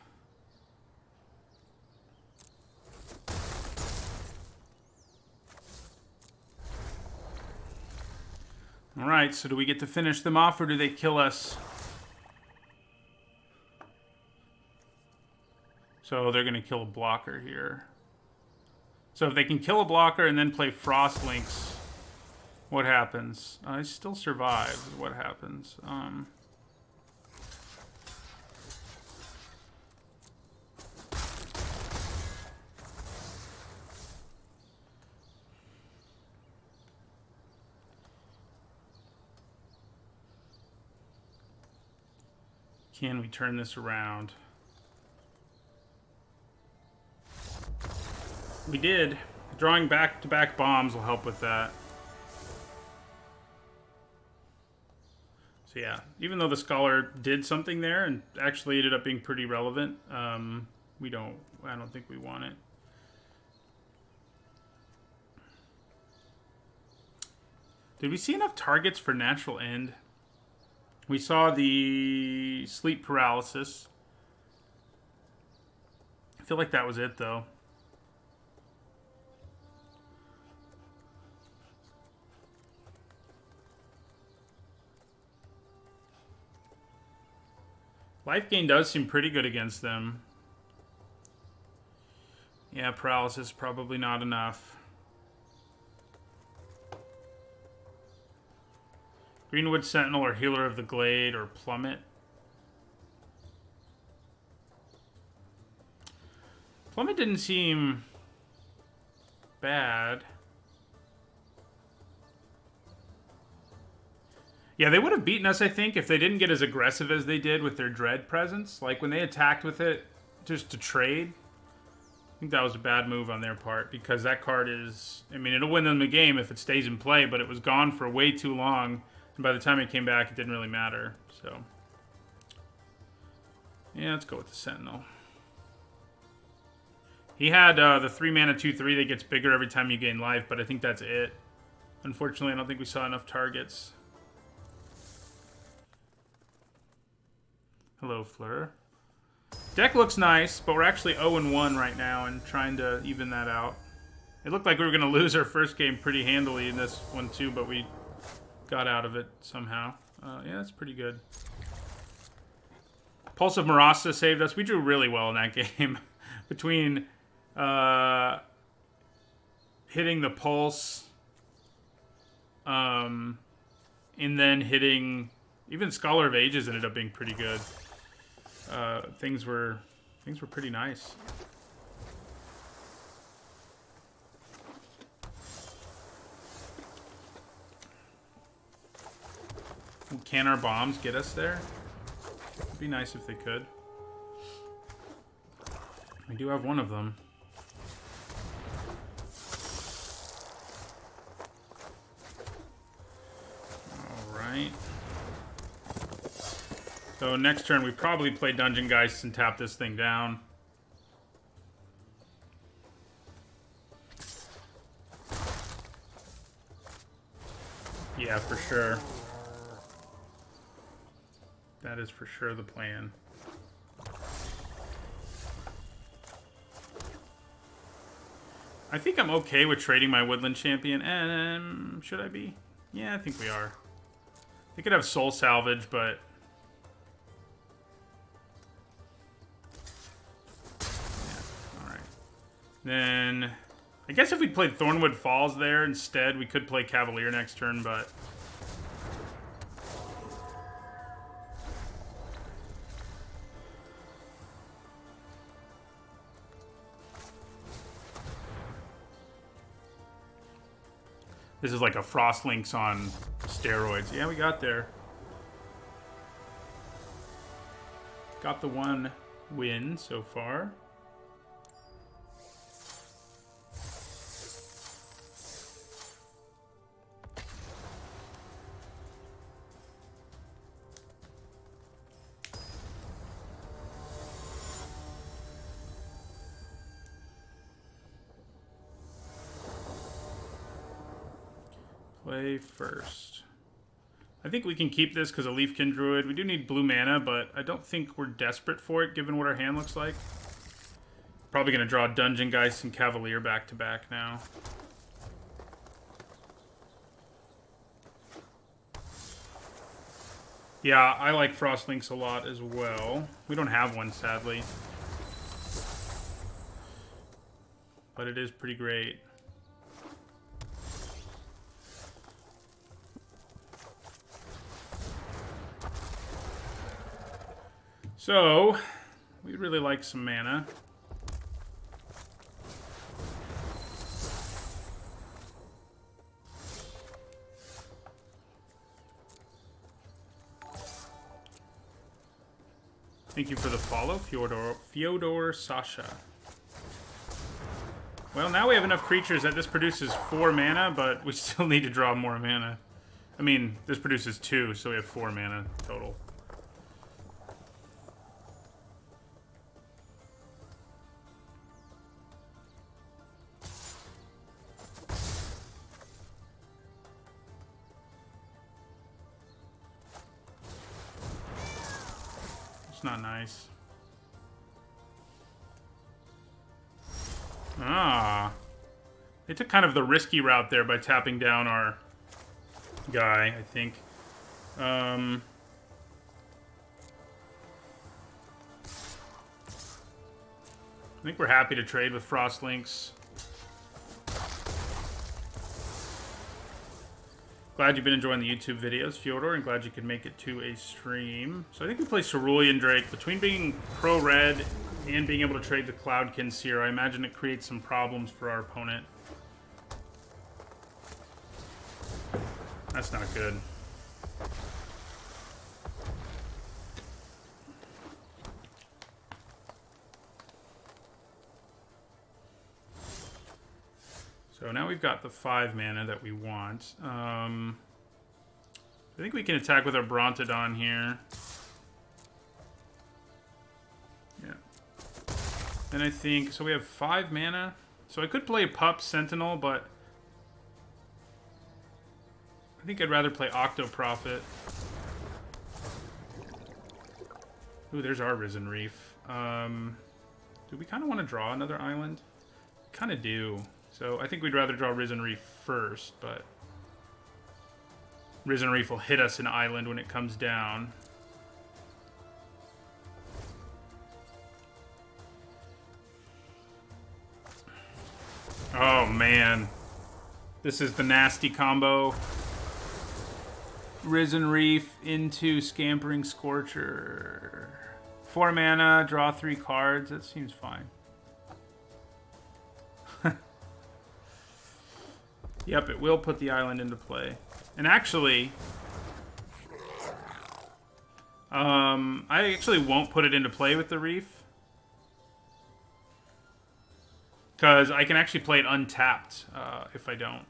All right, so do we get to finish them off, or do they kill us? So they're going to kill a blocker here. So if they can kill a blocker and then play Frost Links, what happens? I still survive, is what happens. Can we turn this around? We did. Drawing back-to-back bombs will help with that. So yeah, even though the Scholar did something there and actually ended up being pretty relevant, I don't think we want it. Did we see enough targets for Natural End? We saw the Sleep Paralysis. I feel like that was it, though. Life gain does seem pretty good against them. Yeah, paralysis probably not enough. Greenwood Sentinel or Healer of the Glade or Plummet. Plummet didn't seem bad. Yeah, they would have beaten us, I think, if they didn't get as aggressive as they did with their Dread presence. Like, when they attacked with it just to trade, I think that was a bad move on their part, because that card is... I mean, it'll win them the game if it stays in play, but it was gone for way too long, and by the time it came back, it didn't really matter, so... Yeah, let's go with the Sentinel. He had the 3-mana 2/3 that gets bigger every time you gain life, but I think that's it. Unfortunately, I don't think we saw enough targets. Hello, Fleur. Deck looks nice, but we're actually 0-1 right now and trying to even that out. It looked like we were going to lose our first game pretty handily in this one too, but we got out of it somehow. Yeah, that's pretty good. Pulse of Marasta saved us. We drew really well in that game. Between hitting the Pulse and then hitting... Even Scholar of Ages ended up being pretty good. Things were pretty nice. Can our bombs get us there? It'd be nice if they could. We do have one of them. Alright. So next turn we probably play Dungeon Geists and tap this thing down. Yeah, for sure. That is for sure the plan. I think I'm okay with trading my Woodland Champion. And should I be? Yeah, I think we are. They could have Soul Salvage, but... Yeah, alright. Then... I guess if we played Thornwood Falls there instead, we could play Cavalier next turn, but... This is like a Frostlinks on steroids. Yeah, we got there. Got the one win so far. Play first. I think we can keep this because of Leafkin Druid. We do need blue mana, but I don't think we're desperate for it given what our hand looks like. Probably going to draw Dungeon Geist and Cavalier back to back now. Yeah, I like Frostlinks a lot as well. We don't have one, sadly. But it is pretty great. So, we'd really like some mana. Thank you for the follow, Fyodor Sasha. Well, now we have enough creatures that this produces 4 mana, but we still need to draw more mana. I mean, this produces 2, so we have 4 mana total. It's not nice. Ah. They took kind of the risky route there by tapping down our guy, I think. think we're happy to trade with Frostlinks. Glad you've been enjoying the YouTube videos, Fyodor, and glad you could make it to a stream. So I think we play Cerulean Drake. Between being pro-red and being able to trade the Cloudkin Seer, I imagine it creates some problems for our opponent. That's not good. So now we've got the 5 mana that we want. I think we can attack with our Brontodon here. Yeah. And I think... So we have 5 mana. So I could play Pup Sentinel, but... I think I'd rather play Octoprophet. Ooh, there's our Risen Reef. Do we kind of want to draw another island? Kind of do. So I think we'd rather draw Risen Reef first, but... Risen Reef will hit us in island when it comes down. Oh, man. This is the nasty combo. Risen Reef into Scampering Scorcher. 4 mana, draw 3 cards. That seems fine. Yep, it will put the island into play. And actually... I actually won't put it into play with the Reef. Because I can actually play it untapped if I don't.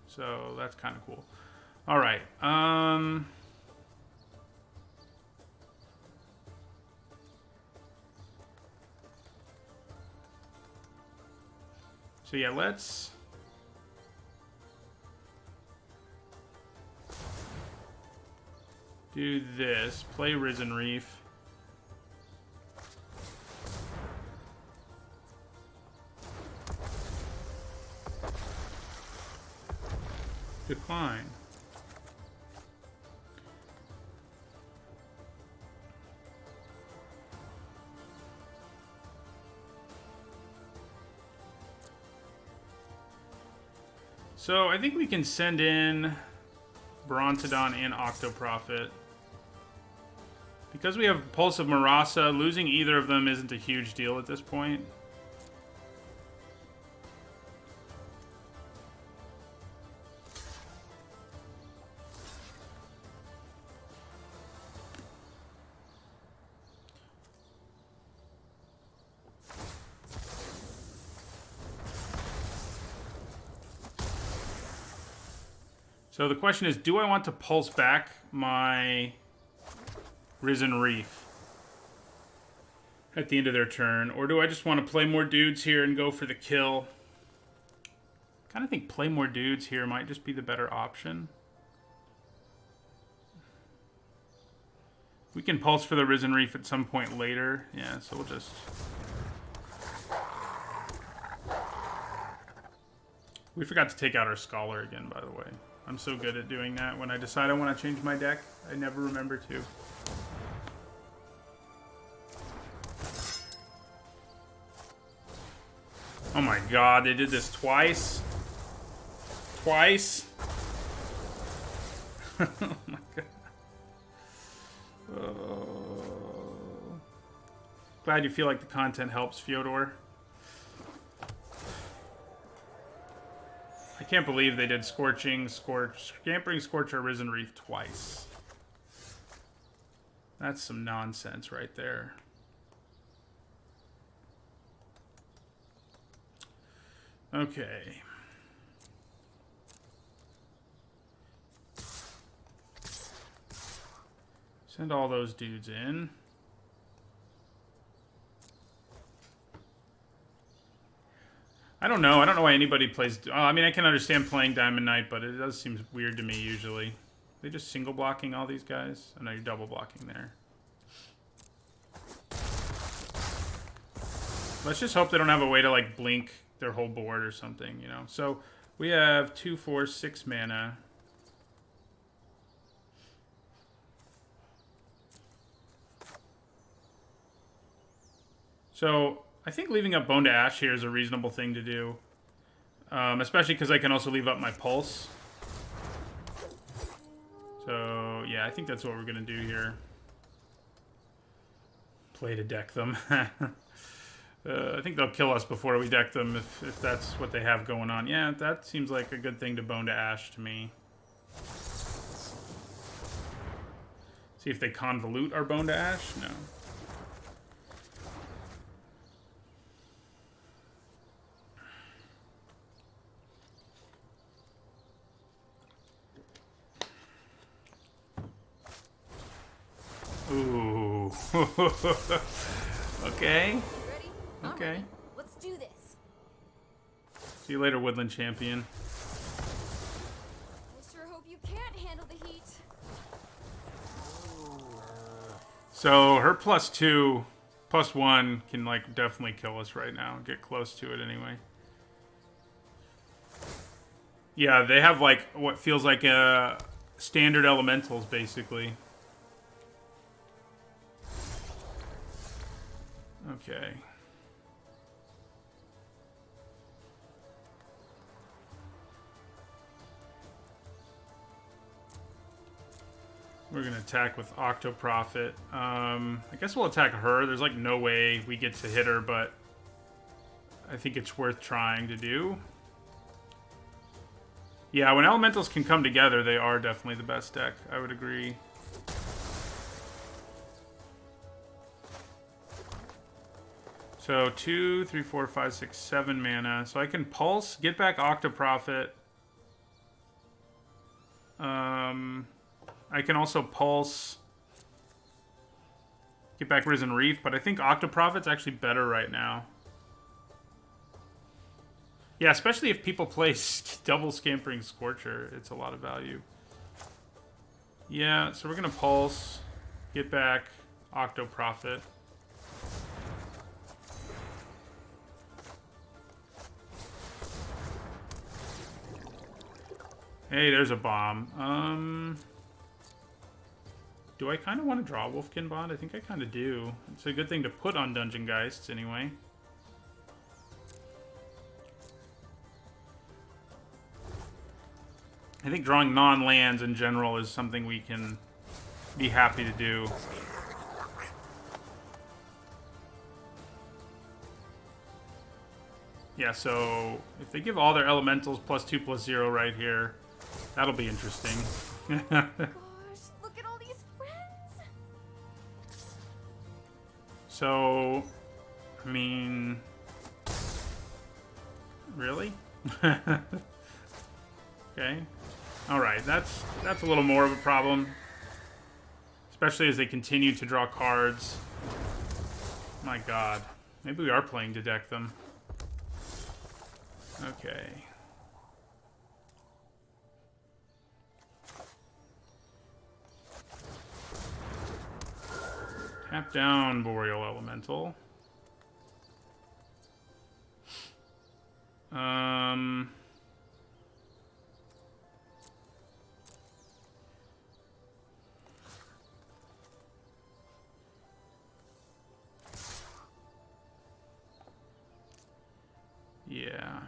So that's kind of cool. Alright. So yeah, let's... do this. Play Risen Reef. Decline. So I think we can send in Brontodon and Octoprophet. Because we have Pulse of Marasa, losing either of them isn't a huge deal at this point. So the question is, do I want to pulse back my Risen Reef at the end of their turn, or do I just want to play more dudes here and go for the kill? I kind of think play more dudes here might just be the better option. We can pulse for the Risen Reef at some point later. Yeah, so we'll just... We forgot to take out our Scholar again, by the way. I'm so good at doing that. When I decide I want to change my deck, I never remember to. Oh my god, they did this twice? Twice? Oh my god. Oh. Glad you feel like the content helps, Fyodor. I can't believe they did Scampering Scorcher, Risen Reef twice. That's some nonsense right there. Okay. Send all those dudes in. I don't know. I don't know why anybody plays... I mean, I can understand playing Diamond Knight, but it does seem weird to me usually. They just single blocking all these guys? I know you're double blocking there. Let's just hope they don't have a way to, like, blink their whole board or something, you know? So, we have 2, 4, 6 mana. So, I think leaving up Bone to Ash here is a reasonable thing to do. Especially because I can also leave up my Pulse. So, yeah, I think that's what we're going to do here. Play to deck them. I think they'll kill us before we deck them if that's what they have going on. Yeah, that seems like a good thing to Bone to Ash to me. See if they convolute our Bone to Ash? No. Ooh. Okay. Ready? Okay. Ready. Let's do this. See you later, Woodland Champion. I sure hope you can't handle the heat. So her +2, +1 can like definitely kill us right now. Get close to it anyway. Yeah, they have like what feels like standard elementals basically. Okay. We're going to attack with Octoprofit. I guess we'll attack her. There's like no way we get to hit her, but I think it's worth trying to do. Yeah, when elementals can come together, they are definitely the best deck. I would agree. So 2, 3, 4, 5, 6, 7 mana. So I can Pulse, get back Octoprofit. I can also Pulse, get back Risen Reef, but I think Octoprofit's actually better right now. Yeah, especially if people play double Scampering Scorcher, it's a lot of value. Yeah, so we're gonna Pulse, get back Octoprofit. Hey, there's a bomb. Do I kind of want to draw Wolfkin Bond? I think I kind of do. It's a good thing to put on Dungeon Geists, anyway. I think drawing non-lands in general is something we can be happy to do. Yeah, so if they give all their elementals +2/+0 right here, that'll be interesting. Gosh, look at all these friends. So, I mean, really? Okay. All right, that's a little more of a problem, especially as they continue to draw cards. My God, maybe we are playing to deck them. Okay. Tap down Boreal Elemental. Yeah.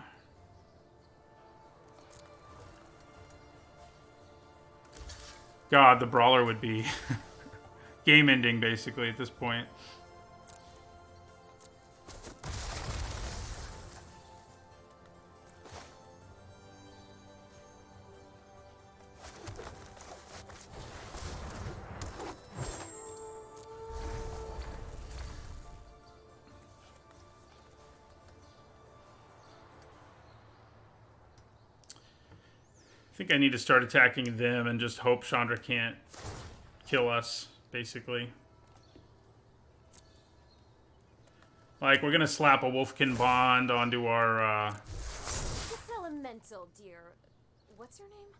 God, the Brawler would be game ending basically at this point. I think I need to start attacking them and just hope Chandra can't kill us, basically. Like, we're gonna slap a Wolfkin Bond onto our, It's elemental, dear. What's her name?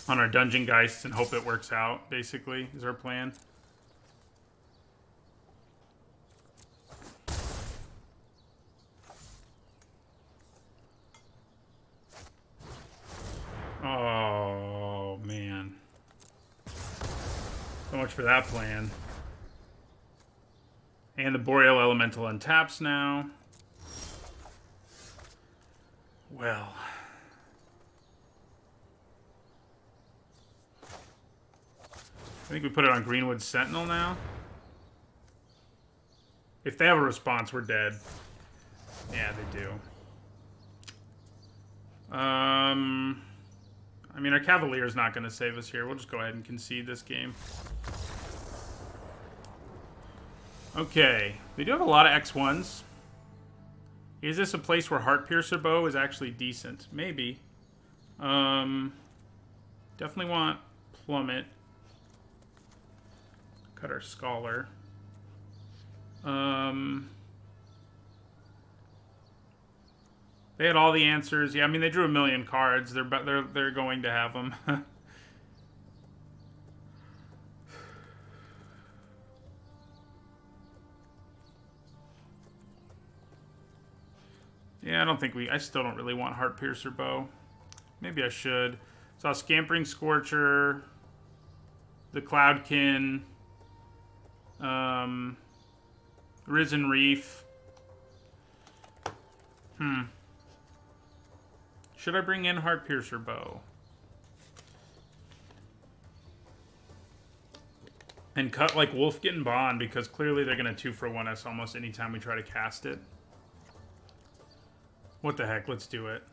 on our Dungeon Geists and hope it works out, basically, is our plan. Oh, man. So much for that plan. And the Boreal Elemental untaps now. Well. I think we put it on Greenwood Sentinel now. If they have a response, we're dead. Yeah, they do. I mean, our Cavalier's not going to save us here. We'll just go ahead and concede this game. Okay. They do have a lot of X1s. Is this a place where Heartpiercer Bow is actually decent? Maybe. Definitely want Plummet. Cut our Scholar. They had all the answers. Yeah, I mean, they drew a million cards. They're going to have them. Yeah, I still don't really want Heartpiercer Bow. Maybe I should. So Scampering Scorcher, the Cloudkin, Risen Reef. Should I bring in Heartpiercer Bow? And cut like Wolfkin Bond, because clearly they're going to 2-for-1 us almost anytime we try to cast it. What the heck, let's do it.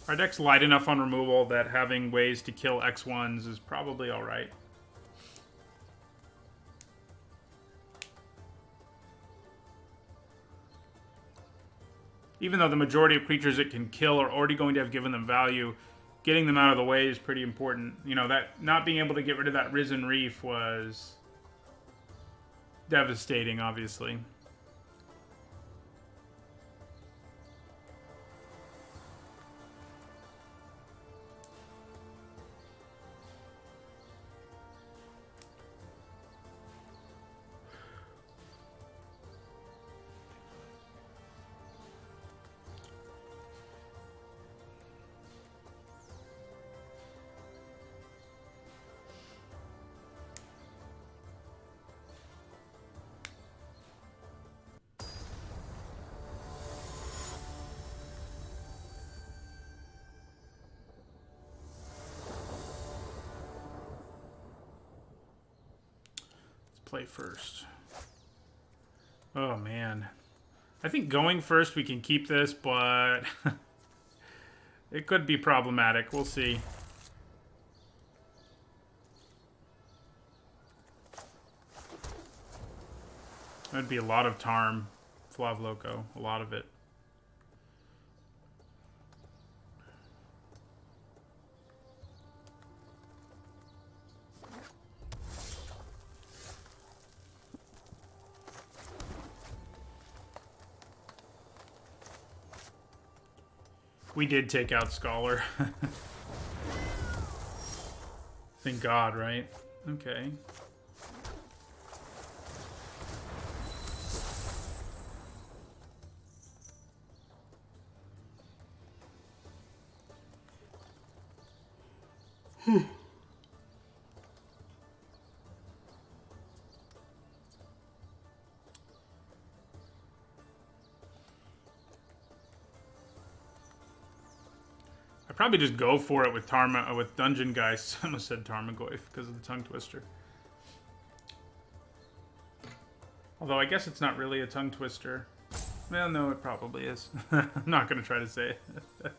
Our deck's light enough on removal that having ways to kill X1s is probably alright. Even though the majority of creatures it can kill are already going to have given them value, getting them out of the way is pretty important. You know, that not being able to get rid of that Risen Reef was devastating, obviously. Play first. Oh, man. I think going first we can keep this, but it could be problematic. We'll see. That'd be a lot of Tarm, Flav Loco. A lot of it. We did take out Scholar. Thank God, right? Okay. Probably just go for it with with Dungeon Geist. I almost said Tarmogoyf because of the tongue twister. Although I guess it's not really a tongue twister. Well, no, it probably is. I'm not going to try to say it.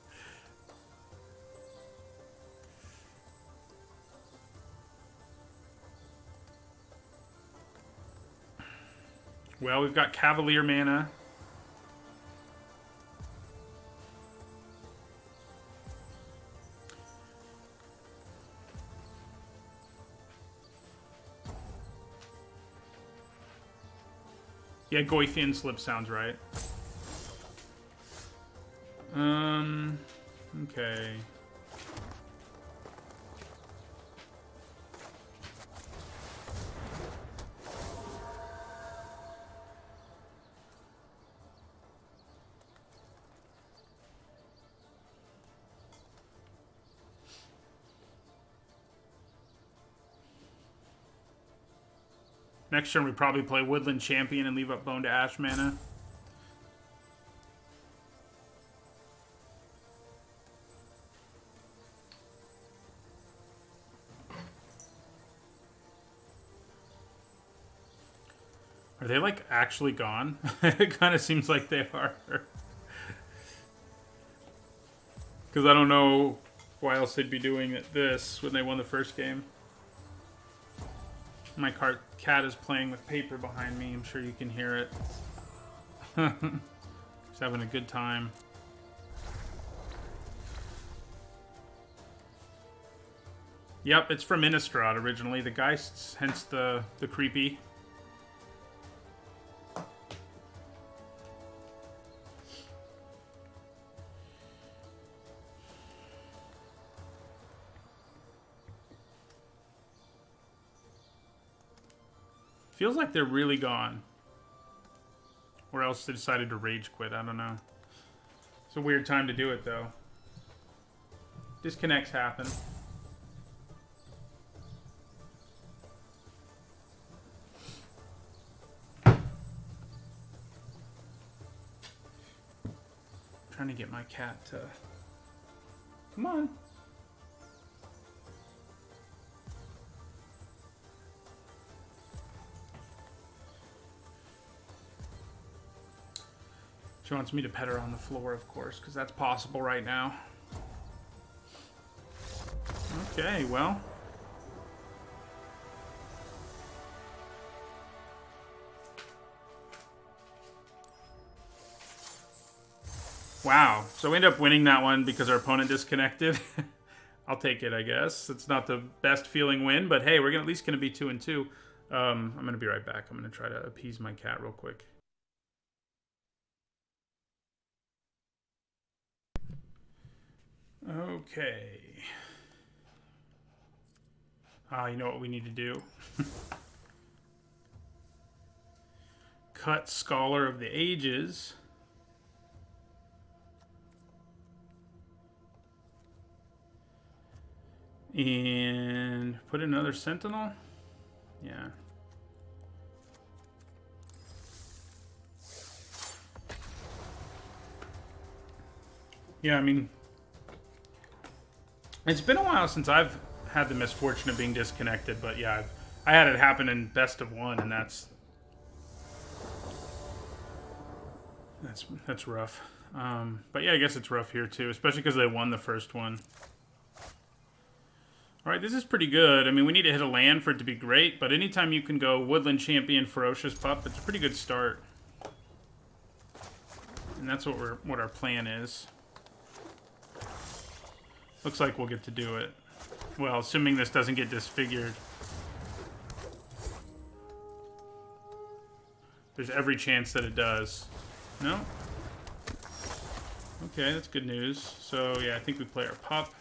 Well, we've got Cavalier mana. Yeah, Goyfian Slip sounds right. Okay. Next turn we probably play Woodland Champion and leave up Bone to Ash mana. Are they, like, actually gone? It kind of seems like they are. Because I don't know why else they'd be doing this when they won the first game. My cat is playing with paper behind me. I'm sure you can hear it. He's having a good time. Yep, it's from Innistrad originally. The Geists, hence the creepy. Feels like they're really gone. Or else they decided to rage quit. I don't know. It's a weird time to do it, though. Disconnects happen. Trying to get my cat to... Come on. She wants me to pet her on the floor, of course, because that's possible right now. Okay, well. Wow. So we end up winning that one because our opponent disconnected. I'll take it, I guess. It's not the best feeling win, but hey, we're at least going to be 2-2. I'm going to be right back. I'm going to try to appease my cat real quick. Okay. You know what we need to do? Cut Scholar of the Ages. And put another Sentinel? Yeah. Yeah, I mean... It's been a while since I've had the misfortune of being disconnected, but yeah, I had it happen in best of one, and that's rough. But yeah, I guess it's rough here too, especially because they won the first one. All right, this is pretty good. I mean, we need to hit a land for it to be great, but anytime you can go Woodland Champion, Ferocious Pup, it's a pretty good start. And that's what our plan is. Looks like we'll get to do it. Well, assuming this doesn't get disfigured. There's every chance that it does. No? Okay, that's good news. So, yeah, I think we play our pup.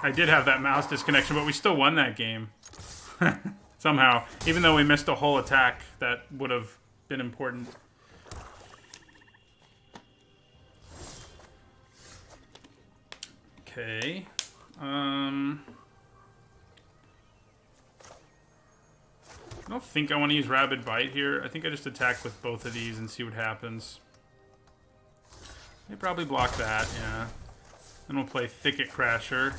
I did have that mouse disconnection, but we still won that game. Somehow. Even though we missed a whole attack that would have been important. Okay. I don't think I want to use Rabid Bite here. I think I just attack with both of these and see what happens. They probably block that, yeah. Then we'll play Thicket Crasher.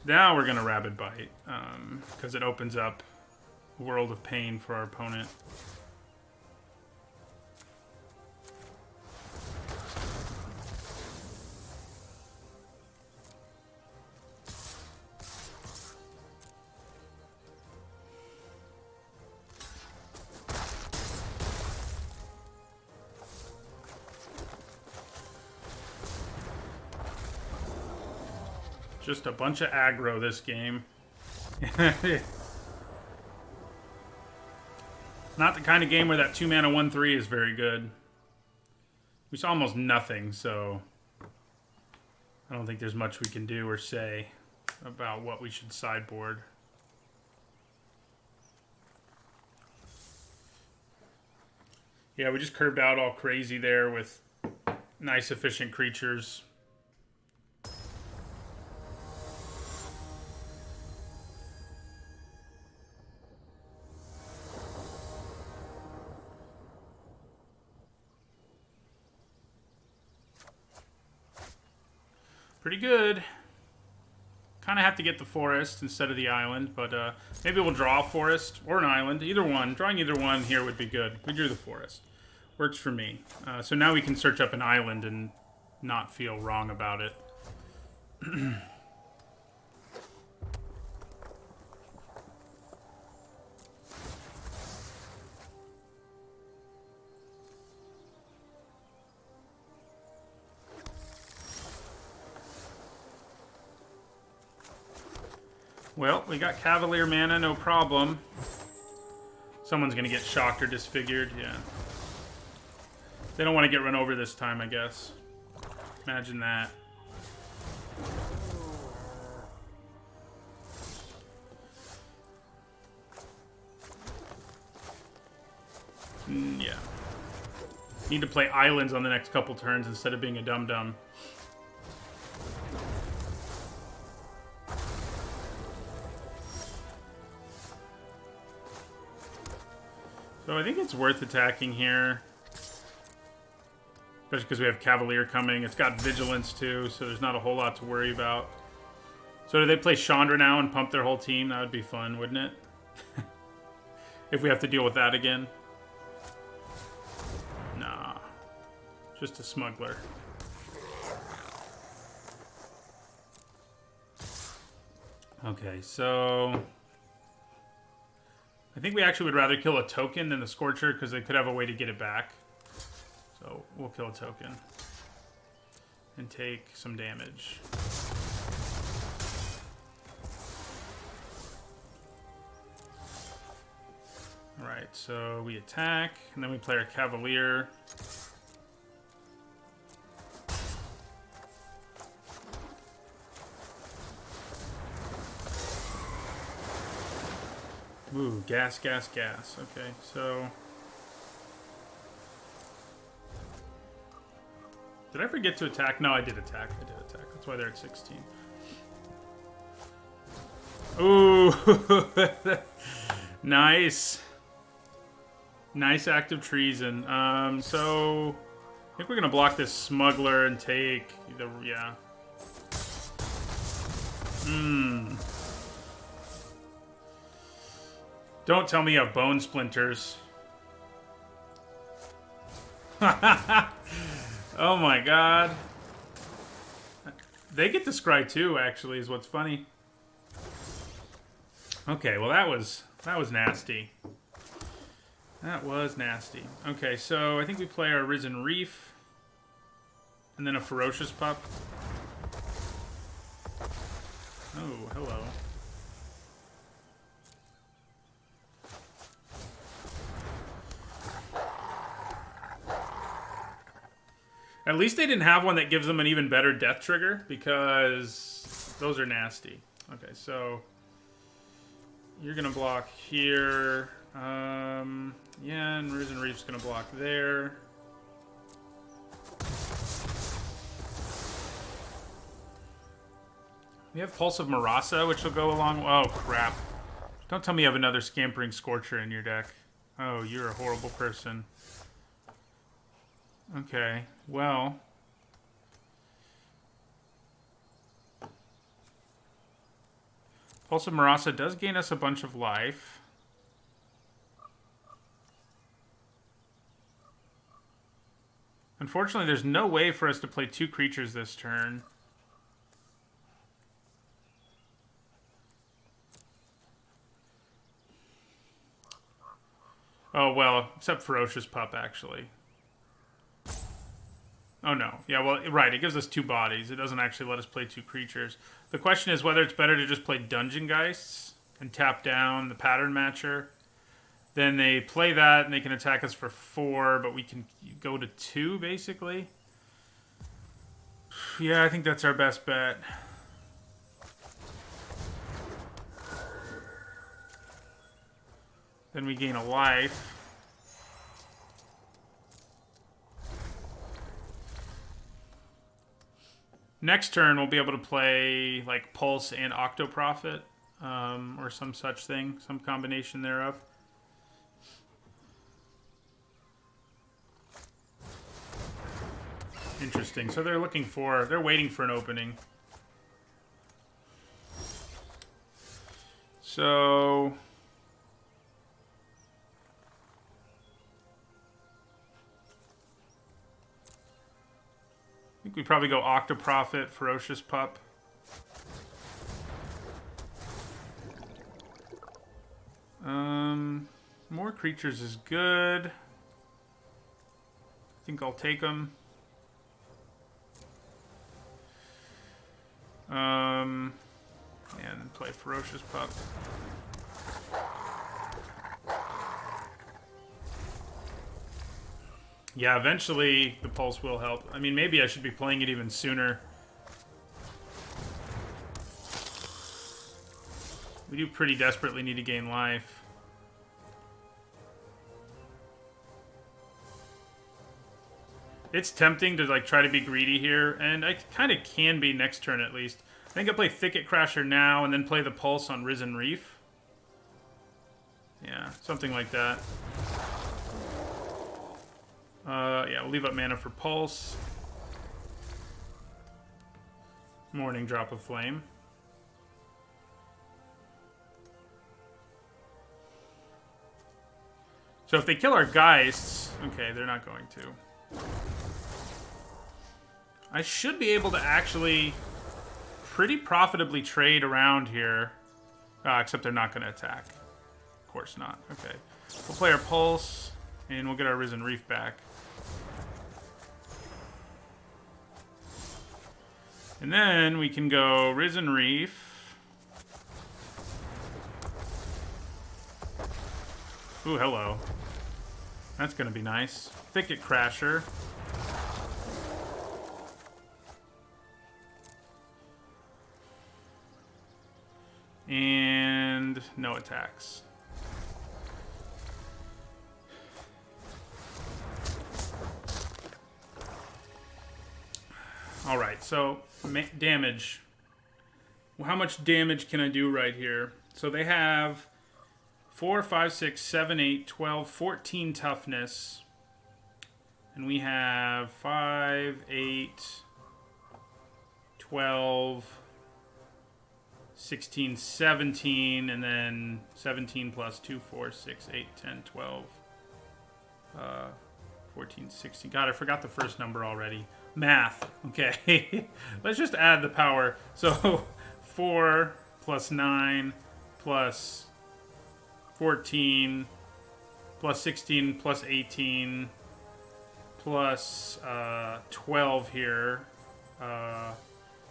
Now we're going to Rabid Bite, because it opens up a world of pain for our opponent. Just a bunch of aggro this game. Not the kind of game where that 2-mana 1/3 is very good. We saw almost nothing, so I don't think there's much we can do or say about what we should sideboard. Yeah, we just curved out all crazy there with nice efficient creatures. Pretty good. Kind of have to get the forest instead of the island, but maybe we'll draw a forest or an island. Either one. Drawing either one here would be good. We drew the forest. Works for me. So now we can search up an island and not feel wrong about it. Well, we got Cavalier mana, no problem. Someone's gonna get shocked or disfigured, yeah. They don't want to get run over this time, I guess. Imagine that. Yeah. Need to play islands on the next couple turns instead of being a dum-dum. So I think it's worth attacking here. Especially because we have Cavalier coming. It's got Vigilance too, so there's not a whole lot to worry about. So do they play Chandra now and pump their whole team? That would be fun, wouldn't it? If we have to deal with that again. Nah. Just a smuggler. Okay, so... I think we actually would rather kill a token than the Scorcher because they could have a way to get it back. So we'll kill a token. And take some damage. Alright, so we attack, and then we play our Cavalier. Ooh, gas, gas, gas. Okay, so... Did I forget to attack? No, I did attack. I did attack. That's why they're at 16. Ooh! Nice. Nice act of treason. So... I think we're going to block this smuggler and take... the yeah. Don't tell me you have bone splinters. Oh my god. They get to scry too, actually, is what's funny. Okay, well that was nasty. That was nasty. Okay, so I think we play our Risen Reef. And then a Ferocious Pup. Oh, hello. At least they didn't have one that gives them an even better death trigger, because those are nasty. Okay, so you're gonna block here. Yeah, and Risen Reef's gonna block there. We have Pulse of Marasa, which will go along. Oh crap! Don't tell me you have another Scampering Scorcher in your deck. Oh, you're a horrible person. Okay, well... Pulse of Marasa does gain us a bunch of life. Unfortunately, there's no way for us to play two creatures this turn. Oh, well, except Ferocious Pup, actually. Oh, no. Yeah, well, right. It gives us two bodies. It doesn't actually let us play two creatures. The question is whether it's better to just play Dungeon Geists and tap down the Pattern Matcher. Then they play that, and they can attack us for 4, but we can go to 2, basically. Yeah, I think that's our best bet. Then we gain a life. Next turn, we'll be able to play like Pulse and Octoprofit, or some such thing, some combination thereof. Interesting. So they're waiting for an opening. So I think we probably go Octoprofit, Ferocious Pup. More creatures is good. I think I'll take them. And play Ferocious Pup. Yeah, eventually the Pulse will help. I mean, maybe I should be playing it even sooner. We do pretty desperately need to gain life. It's tempting to like try to be greedy here, and I kind of can be next turn at least. I think I play Thicket Crasher now and then play the Pulse on Risen Reef. Yeah, something like that. Yeah, we'll leave up mana for Pulse. Morning Drop of Flame. So if they kill our Geists... Okay, they're not going to. I should be able to actually pretty profitably trade around here. Except they're not going to attack. Of course not. Okay. We'll play our Pulse, and we'll get our Risen Reef back. And then we can go Risen Reef. Ooh, hello. That's going to be nice. Thicket Crasher. And no attacks. All right, so damage. How much damage can I do right here? So they have 4, 5, 6, 7, 8, 12, 14 toughness. And we have 5, 8, 12, 16, 17, and then 17 plus 2, 4, 6, 8, 10, 12, 14, 16. God, I forgot the first number already. Math. Okay. Let's just add the power. So 4 plus 9 plus 14 plus 16 plus 18 plus 12 here.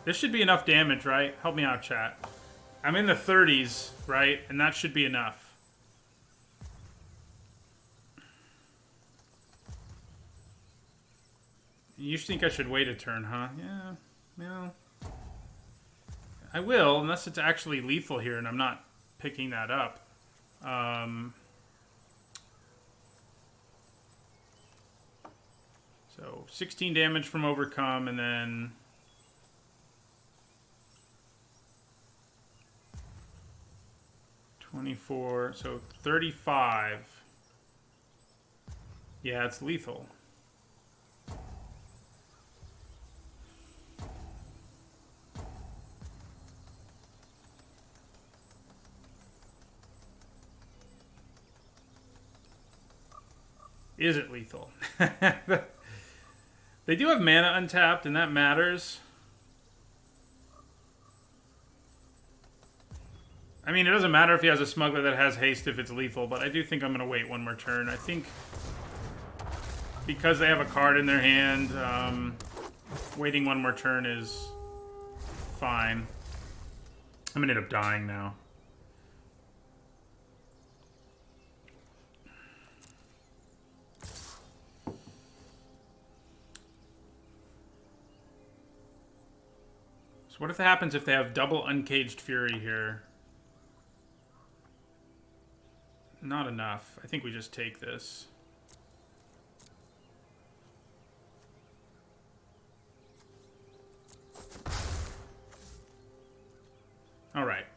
This should be enough damage, right? Help me out, chat. I'm in the 30s, right? And that should be enough. You think I should wait a turn, huh? Yeah, well, I will, unless it's actually lethal here and I'm not picking that up. So 16 damage from Overcome, and then 24, so 35. Yeah, it's lethal. Is it lethal? They do have mana untapped, and that matters. I mean, it doesn't matter if he has a smuggler that has haste if it's lethal, but I do think I'm going to wait one more turn. I think because they have a card in their hand, waiting one more turn is fine. I'm going to end up dying now. So what if it happens if they have double Uncaged Fury here? Not enough. I think we just take this.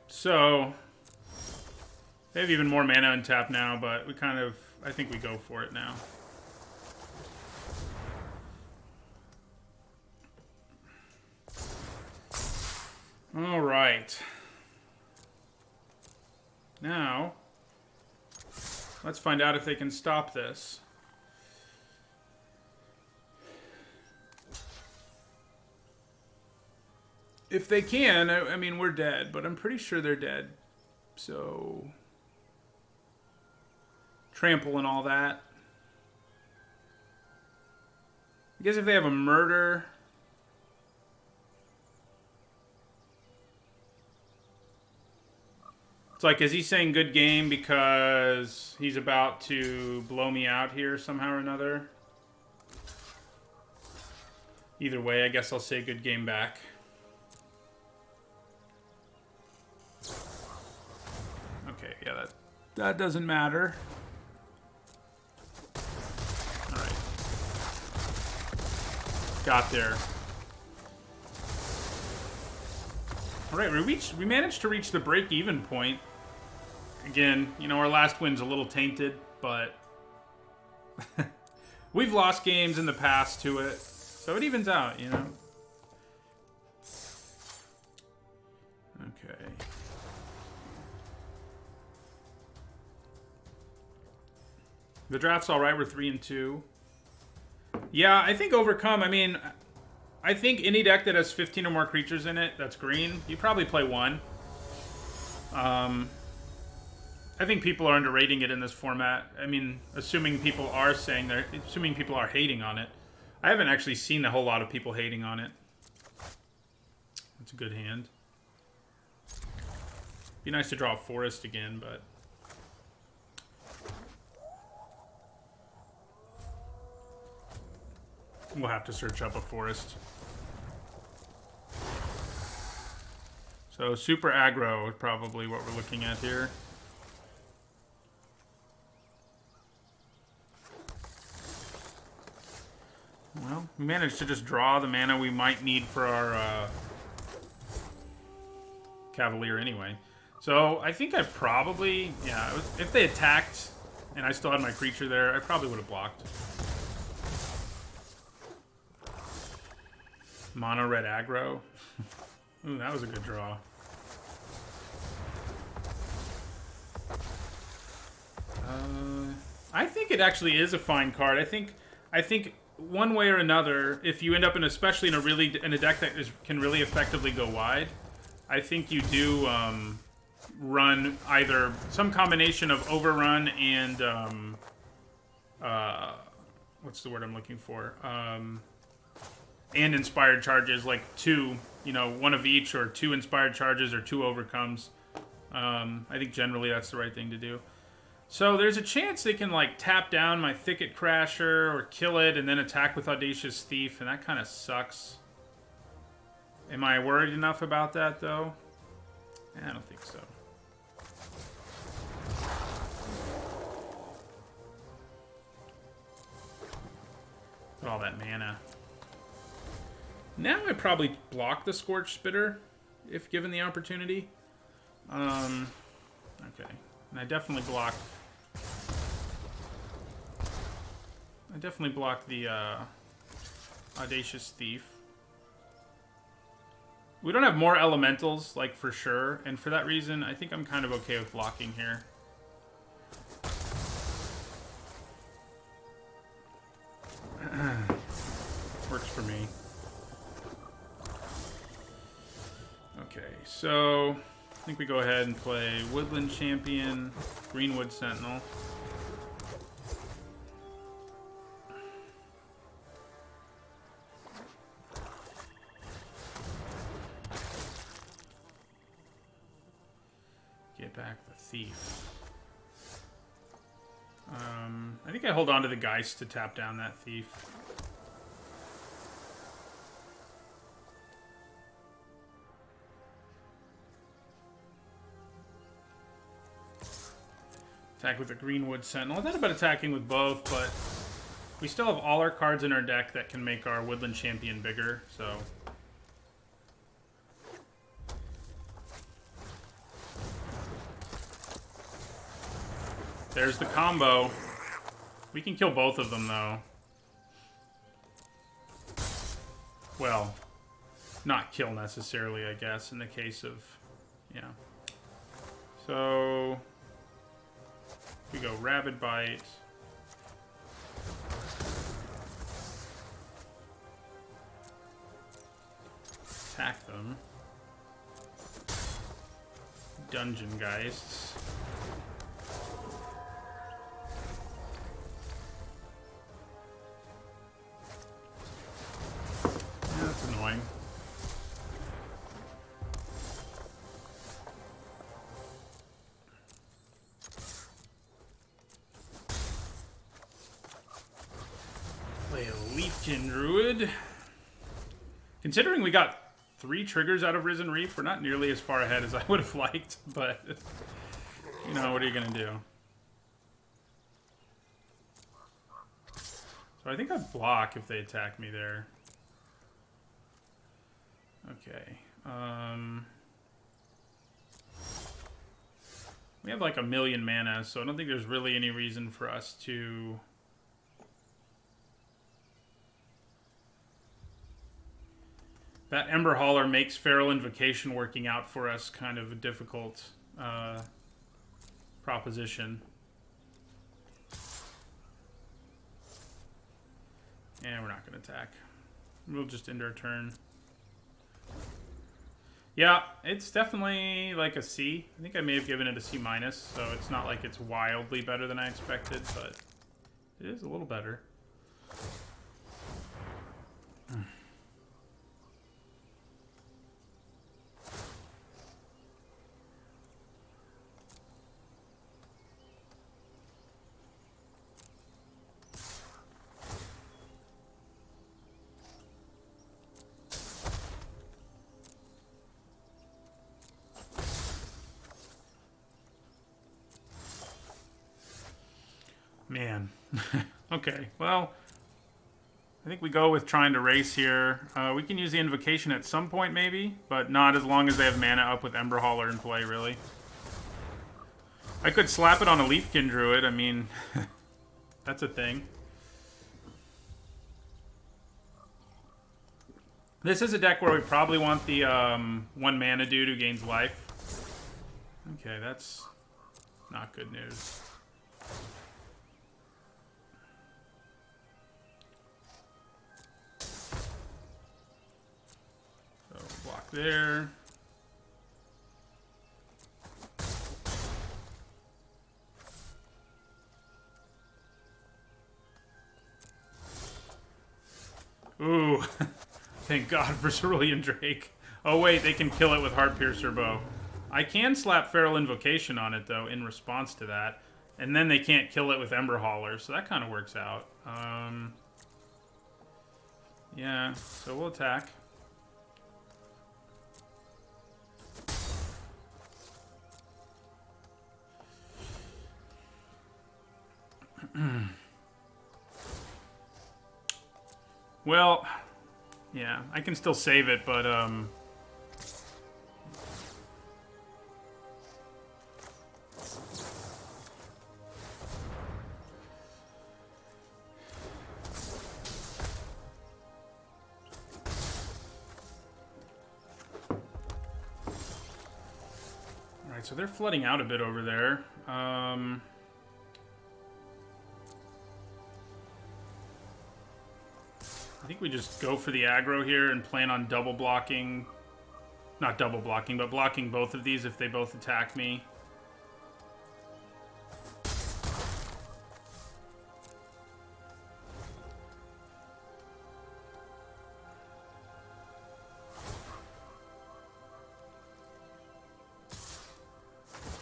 So they have even more mana untap now, but we kind of, I think we go for it now. All right. Now, let's find out if they can stop this. If they can, I mean, we're dead, but I'm pretty sure they're dead. So, trample and all that. I guess if they have a murder... It's like, is he saying good game because he's about to blow me out here somehow or another? Either way, I guess I'll say good game back. Okay, yeah, that doesn't matter. Alright. Got there. Alright, we managed to reach the break-even point. Again, you know, our last win's a little tainted, but we've lost games in the past to it, so it evens out, you know? Okay. The draft's alright, we're 3-2. Yeah, I think overcome, I mean, I think any deck that has 15 or more creatures in it that's green, you probably play one. I think people are underrating it in this format. I mean, assuming people are hating on it. I haven't actually seen a whole lot of people hating on it. It's a good hand. Be nice to draw a forest again, but... we'll have to search up a forest. So super aggro is probably what we're looking at here. Well, we managed to just draw the mana we might need for our Cavalier anyway. So I think I probably, yeah, if they attacked and I still had my creature there, I probably would have blocked. Mono red aggro. Ooh, that was a good draw. I think it actually is a fine card. I think one way or another, if you end up especially in a deck that can really effectively go wide, I think you do run either some combination of overrun and what's the word I'm looking for? And inspired charges, like two, you know, one of each, or two inspired charges or two overcomes. I think generally that's the right thing to do. So there's a chance they can like tap down my Thicket Crasher or kill it and then attack with Audacious Thief, and that kind of sucks. Am I worried enough about that though? I don't think so. All that mana. Now I probably block the Scorch Spitter if given the opportunity. Okay, and I definitely block the Audacious Thief. We don't have more elementals, like, for sure, and for that reason, I think I'm kind of okay with blocking here. Works for me. Okay, so I think we go ahead and play Woodland Champion, Greenwood Sentinel. Get back the Thief. I think I hold on to the Geist to tap down that Thief. Attack with the Greenwood Sentinel. I thought about attacking with both, but we still have all our cards in our deck that can make our Woodland Champion bigger, so... There's the combo. We can kill both of them, though. Well, not kill necessarily, I guess, in the case of... Yeah. So... we go Rabid Bite. Attack them. Dungeon Geists. Yeah, that's annoying. Play a Leafkin Druid. Considering we got 3 triggers out of Risen Reef, we're not nearly as far ahead as I would have liked, but, you know, what are you going to do? So I think I'd block if they attack me there. Okay. We have like 1 million mana, so I don't think there's really any reason for us to... That Ember Hauler makes Feral Invocation working out for us kind of a difficult proposition. And we're not going to attack. We'll just end our turn. Yeah, it's definitely like a C. I think I may have given it a C-, so it's not like it's wildly better than I expected, but it is a little better. Man. Okay, well, I think we go with trying to race here. We can use the Invocation at some point, maybe, but not as long as they have mana up with Ember Hauler in play, really. I could slap it on a Leafkin Druid. I mean, that's a thing. This is a deck where we probably want the 1 mana dude who gains life. Okay, that's not good news. Block there. Ooh. Thank God for Cerulean Drake. Oh wait, they can kill it with Heartpiercer Bow. I can slap Feral Invocation on it, though, in response to that. And then they can't kill it with Ember Hauler, so that kind of works out. Yeah, so we'll attack. Well, yeah, I can still save it, but Alright, so they're flooding out a bit over there. I think we just go for the aggro here and plan on double blocking. Not double blocking, but blocking both of these if they both attack me.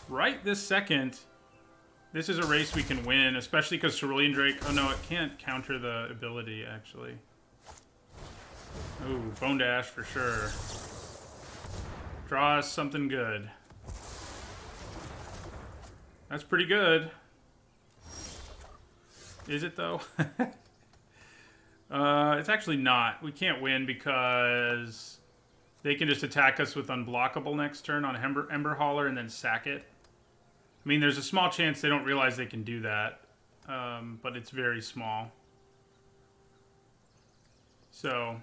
Right this second, this is a race we can win, especially because Cerulean Drake... Oh no, it can't counter the ability, actually. Ooh, Bone Dash for sure. Draw us something good. That's pretty good. Is it, though? It's actually not. We can't win because they can just attack us with Unblockable next turn on Ember Hauler and then sack it. I mean, there's a small chance they don't realize they can do that, but it's very small. So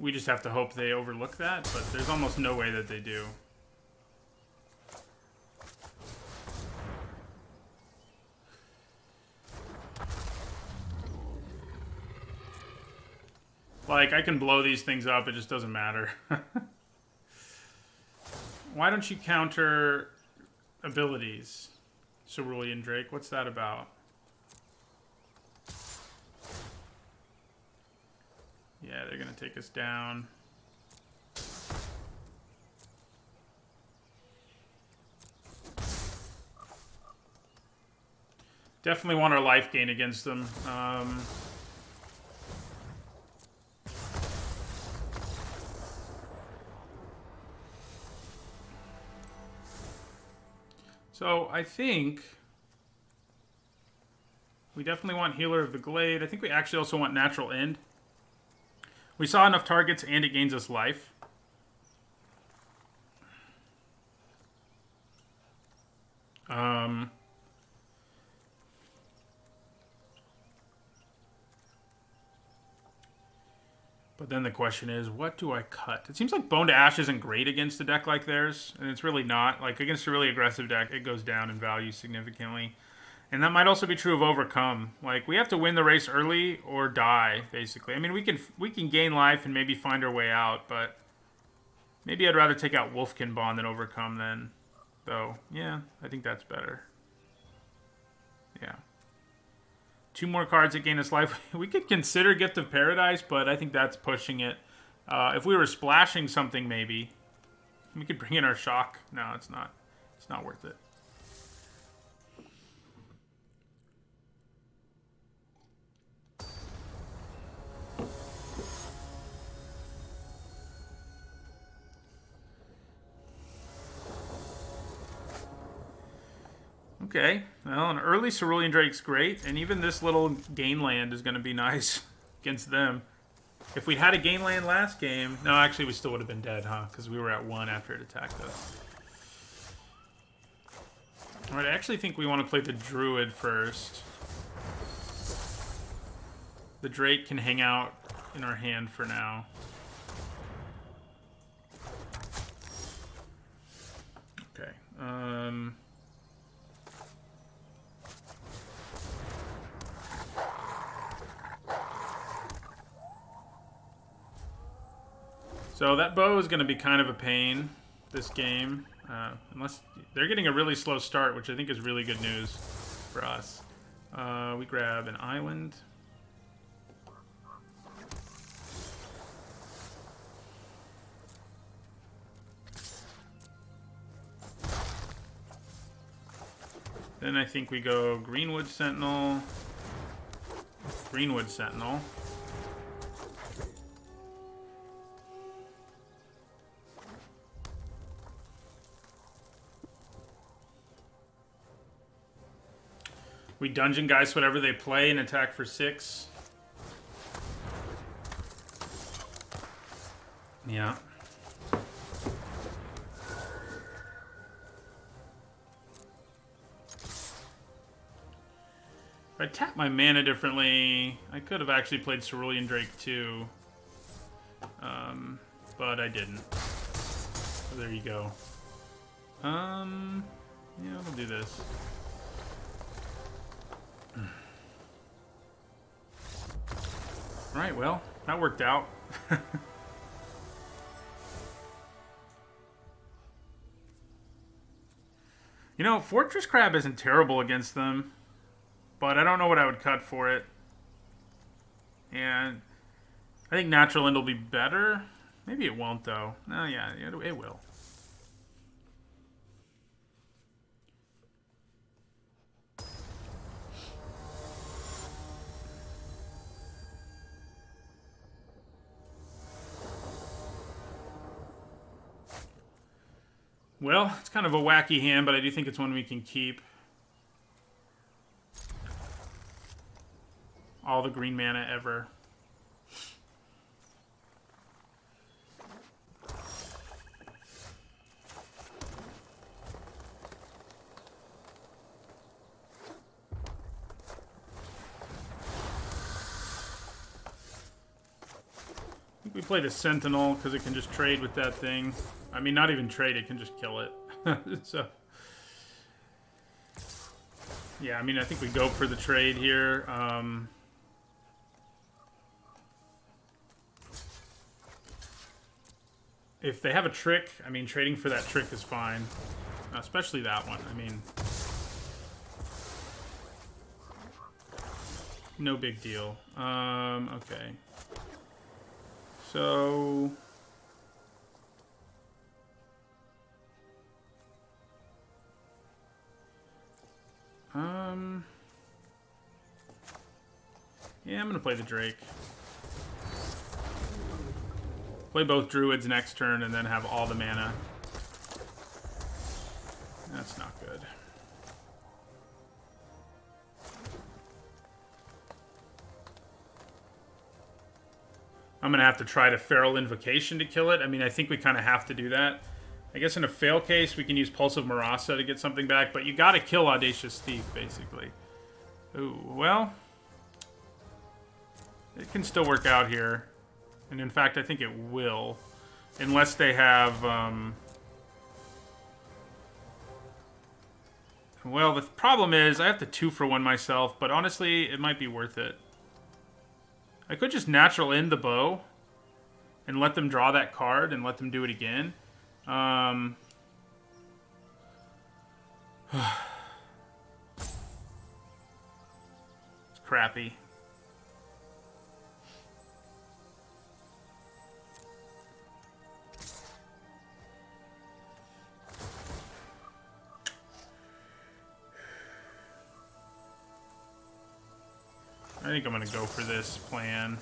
we just have to hope they overlook that, but there's almost no way that they do. Like, I can blow these things up, it just doesn't matter. Why don't you counter abilities, Cerulean Drake? What's that about? Yeah, they're gonna take us down. Definitely want our life gain against them. So I think we definitely want Healer of the Glade. I think we actually also want Natural End. We saw enough targets and it gains us life. But then the question is, what do I cut? It seems like Bone to Ash isn't great against a deck like theirs, and it's really not. Like, against a really aggressive deck, it goes down in value significantly. And that might also be true of Overcome. Like, we have to win the race early or die, basically. I mean, we can gain life and maybe find our way out, but maybe I'd rather take out Wolfkin Bond than Overcome then. Though, yeah, I think that's better. Yeah. 2 more cards that gain us life. We could consider Gift of Paradise, but I think that's pushing it. If we were splashing something, maybe. We could bring in our Shock. No, it's not. It's not worth it. Okay, well, an early Cerulean Drake's great, and even this little gain land is going to be nice against them. If we'd had a gain land last game... No, actually, we still would have been dead, huh? Because we were at 1 after it attacked us. Alright, I actually think we want to play the Druid first. The Drake can hang out in our hand for now. Okay, So that bow is going to be kind of a pain this game. Unless they're getting a really slow start, which I think is really good news for us. We grab an island. Then I think we go Greenwood Sentinel. Greenwood Sentinel. We Dungeon Geist whatever they play and attack for 6. Yeah. If I tap my mana differently, I could have actually played Cerulean Drake too. But I didn't. So there you go. Yeah, we'll do this. Right, well, that worked out. You know, Fortress Crab isn't terrible against them, but I don't know what I would cut for it. And I think Natural End will be better. Maybe it won't, though. No, yeah, it will. Well, it's kind of a wacky hand, but I do think it's one we can keep. All the green mana ever. think we play the Sentinel because it can just trade with that thing. I mean, not even trade, it can just kill it. So, yeah, I mean, I think we go for the trade here. If they have a trick, I mean, trading for that trick is fine. Especially that one. I mean, no big deal. Okay. So... yeah, I'm gonna play the Drake. Play both Druids next turn and then have all the mana. That's not good. I'm gonna have to try to Feral Invocation to kill it. I mean, I think we kind of have to do that. I guess in a fail case, we can use Pulse of Marasa to get something back, but you gotta kill Audacious Thief, basically. Ooh, well... it can still work out here. And in fact, I think it will. Unless they have... well, the problem is, I have to 2-for-1 myself, but honestly, it might be worth it. I could just natural end the bow and let them draw that card and let them do it again. It's crappy. I think I'm gonna go for this plan.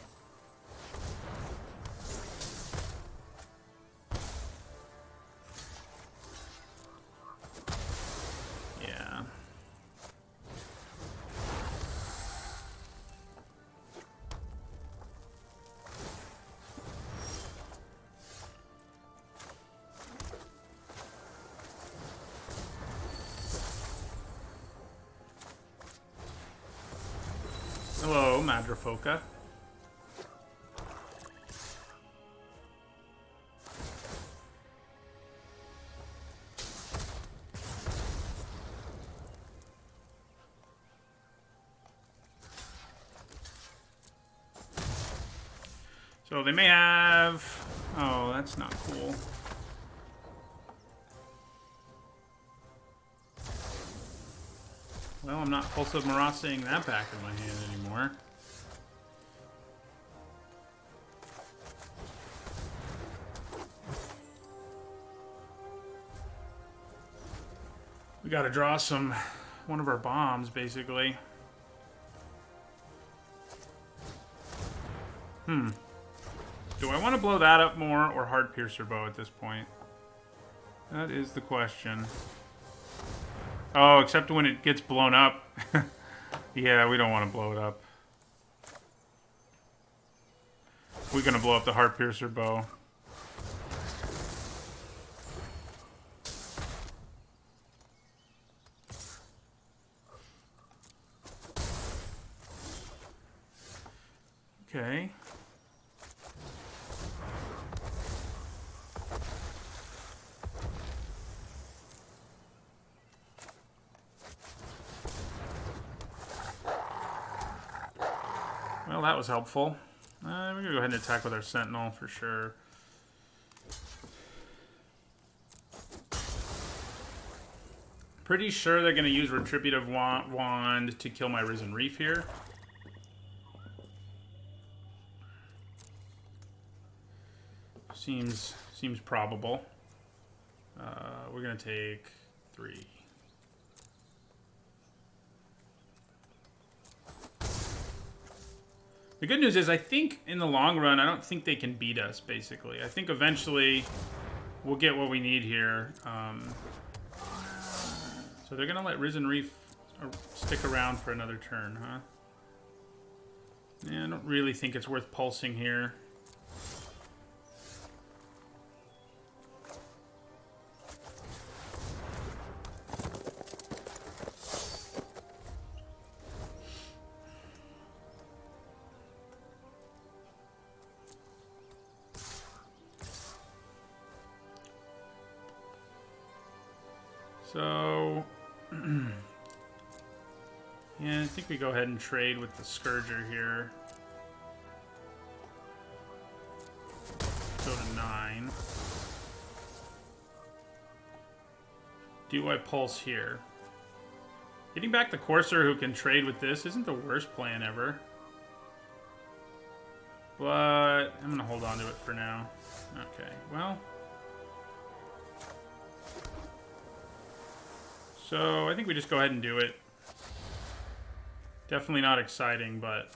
Yeah. Hello, Madrafoka. So they may have... oh, that's not cool. Well, I'm not Pulse of Marasaing that back in my hand anymore. We gotta draw one of our bombs, basically. Do I want to blow that up more or Heart Piercer Bow at this point? That is the question. Oh, except when it gets blown up. Yeah, we don't want to blow it up. We're gonna blow up the Heart Piercer Bow. Okay. Well, that was helpful. We're going to go ahead and attack with our Sentinel for sure. Pretty sure they're going to use Retributive Wand to kill my Risen Reef here. Seems probable. We're going to take 3. The good news is, I think in the long run, I don't think they can beat us, basically. I think eventually we'll get what we need here. So they're going to let Risen Reef stick around for another turn, huh? Yeah, I don't really think it's worth pulsing here. So, yeah, I think we go ahead and trade with the Scourger here. Go to 9. Do I pulse here? Getting back the Courser who can trade with this isn't the worst plan ever. But I'm going to hold on to it for now. Okay, well. So I think we just go ahead and do it. Definitely not exciting, but...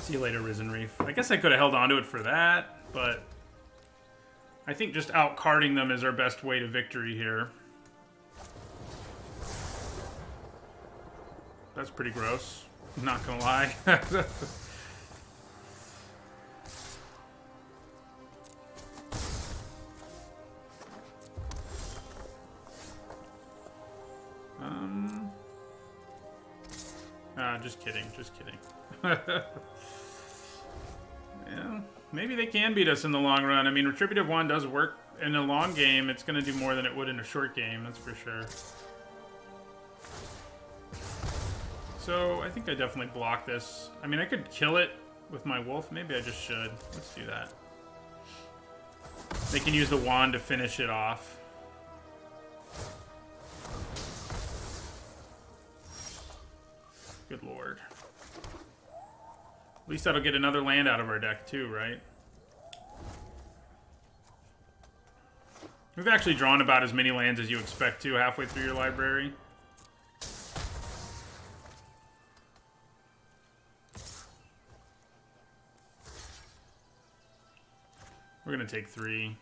See you later, Risen Reef. I guess I could have held on to it for that, but... I think just out-carding them is our best way to victory here. That's pretty gross. I'm not gonna lie. Just kidding. Just kidding. Yeah, maybe they can beat us in the long run. I mean, Retributive 1 does work in a long game. It's going to do more than it would in a short game, that's for sure. So, I think I definitely block this. I mean, I could kill it with my wolf. Maybe I just should. Let's do that. They can use the wand to finish it off. Good lord. At least that'll get another land out of our deck too, right? We've actually drawn about as many lands as you expect to halfway through your library. We're going to take 3.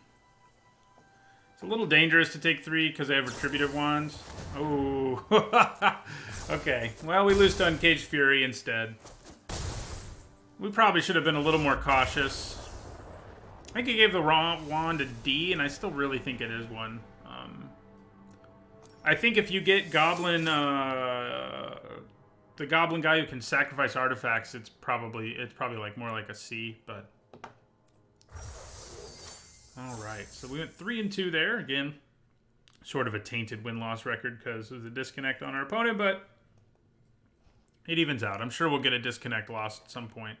It's a little dangerous to take 3 because they have Retributive Wands. Oh. Okay. Well, we lose to Uncaged Fury instead. We probably should have been a little more cautious. I think he gave the wrong wand a D, and I still really think it is one. I think if you get Goblin, the Goblin guy who can sacrifice artifacts, it's probably like more like a C, but... Alright, so we went 3 and 2 there. Again, sort of a tainted win-loss record because of the disconnect on our opponent, but it evens out. I'm sure we'll get a disconnect loss at some point.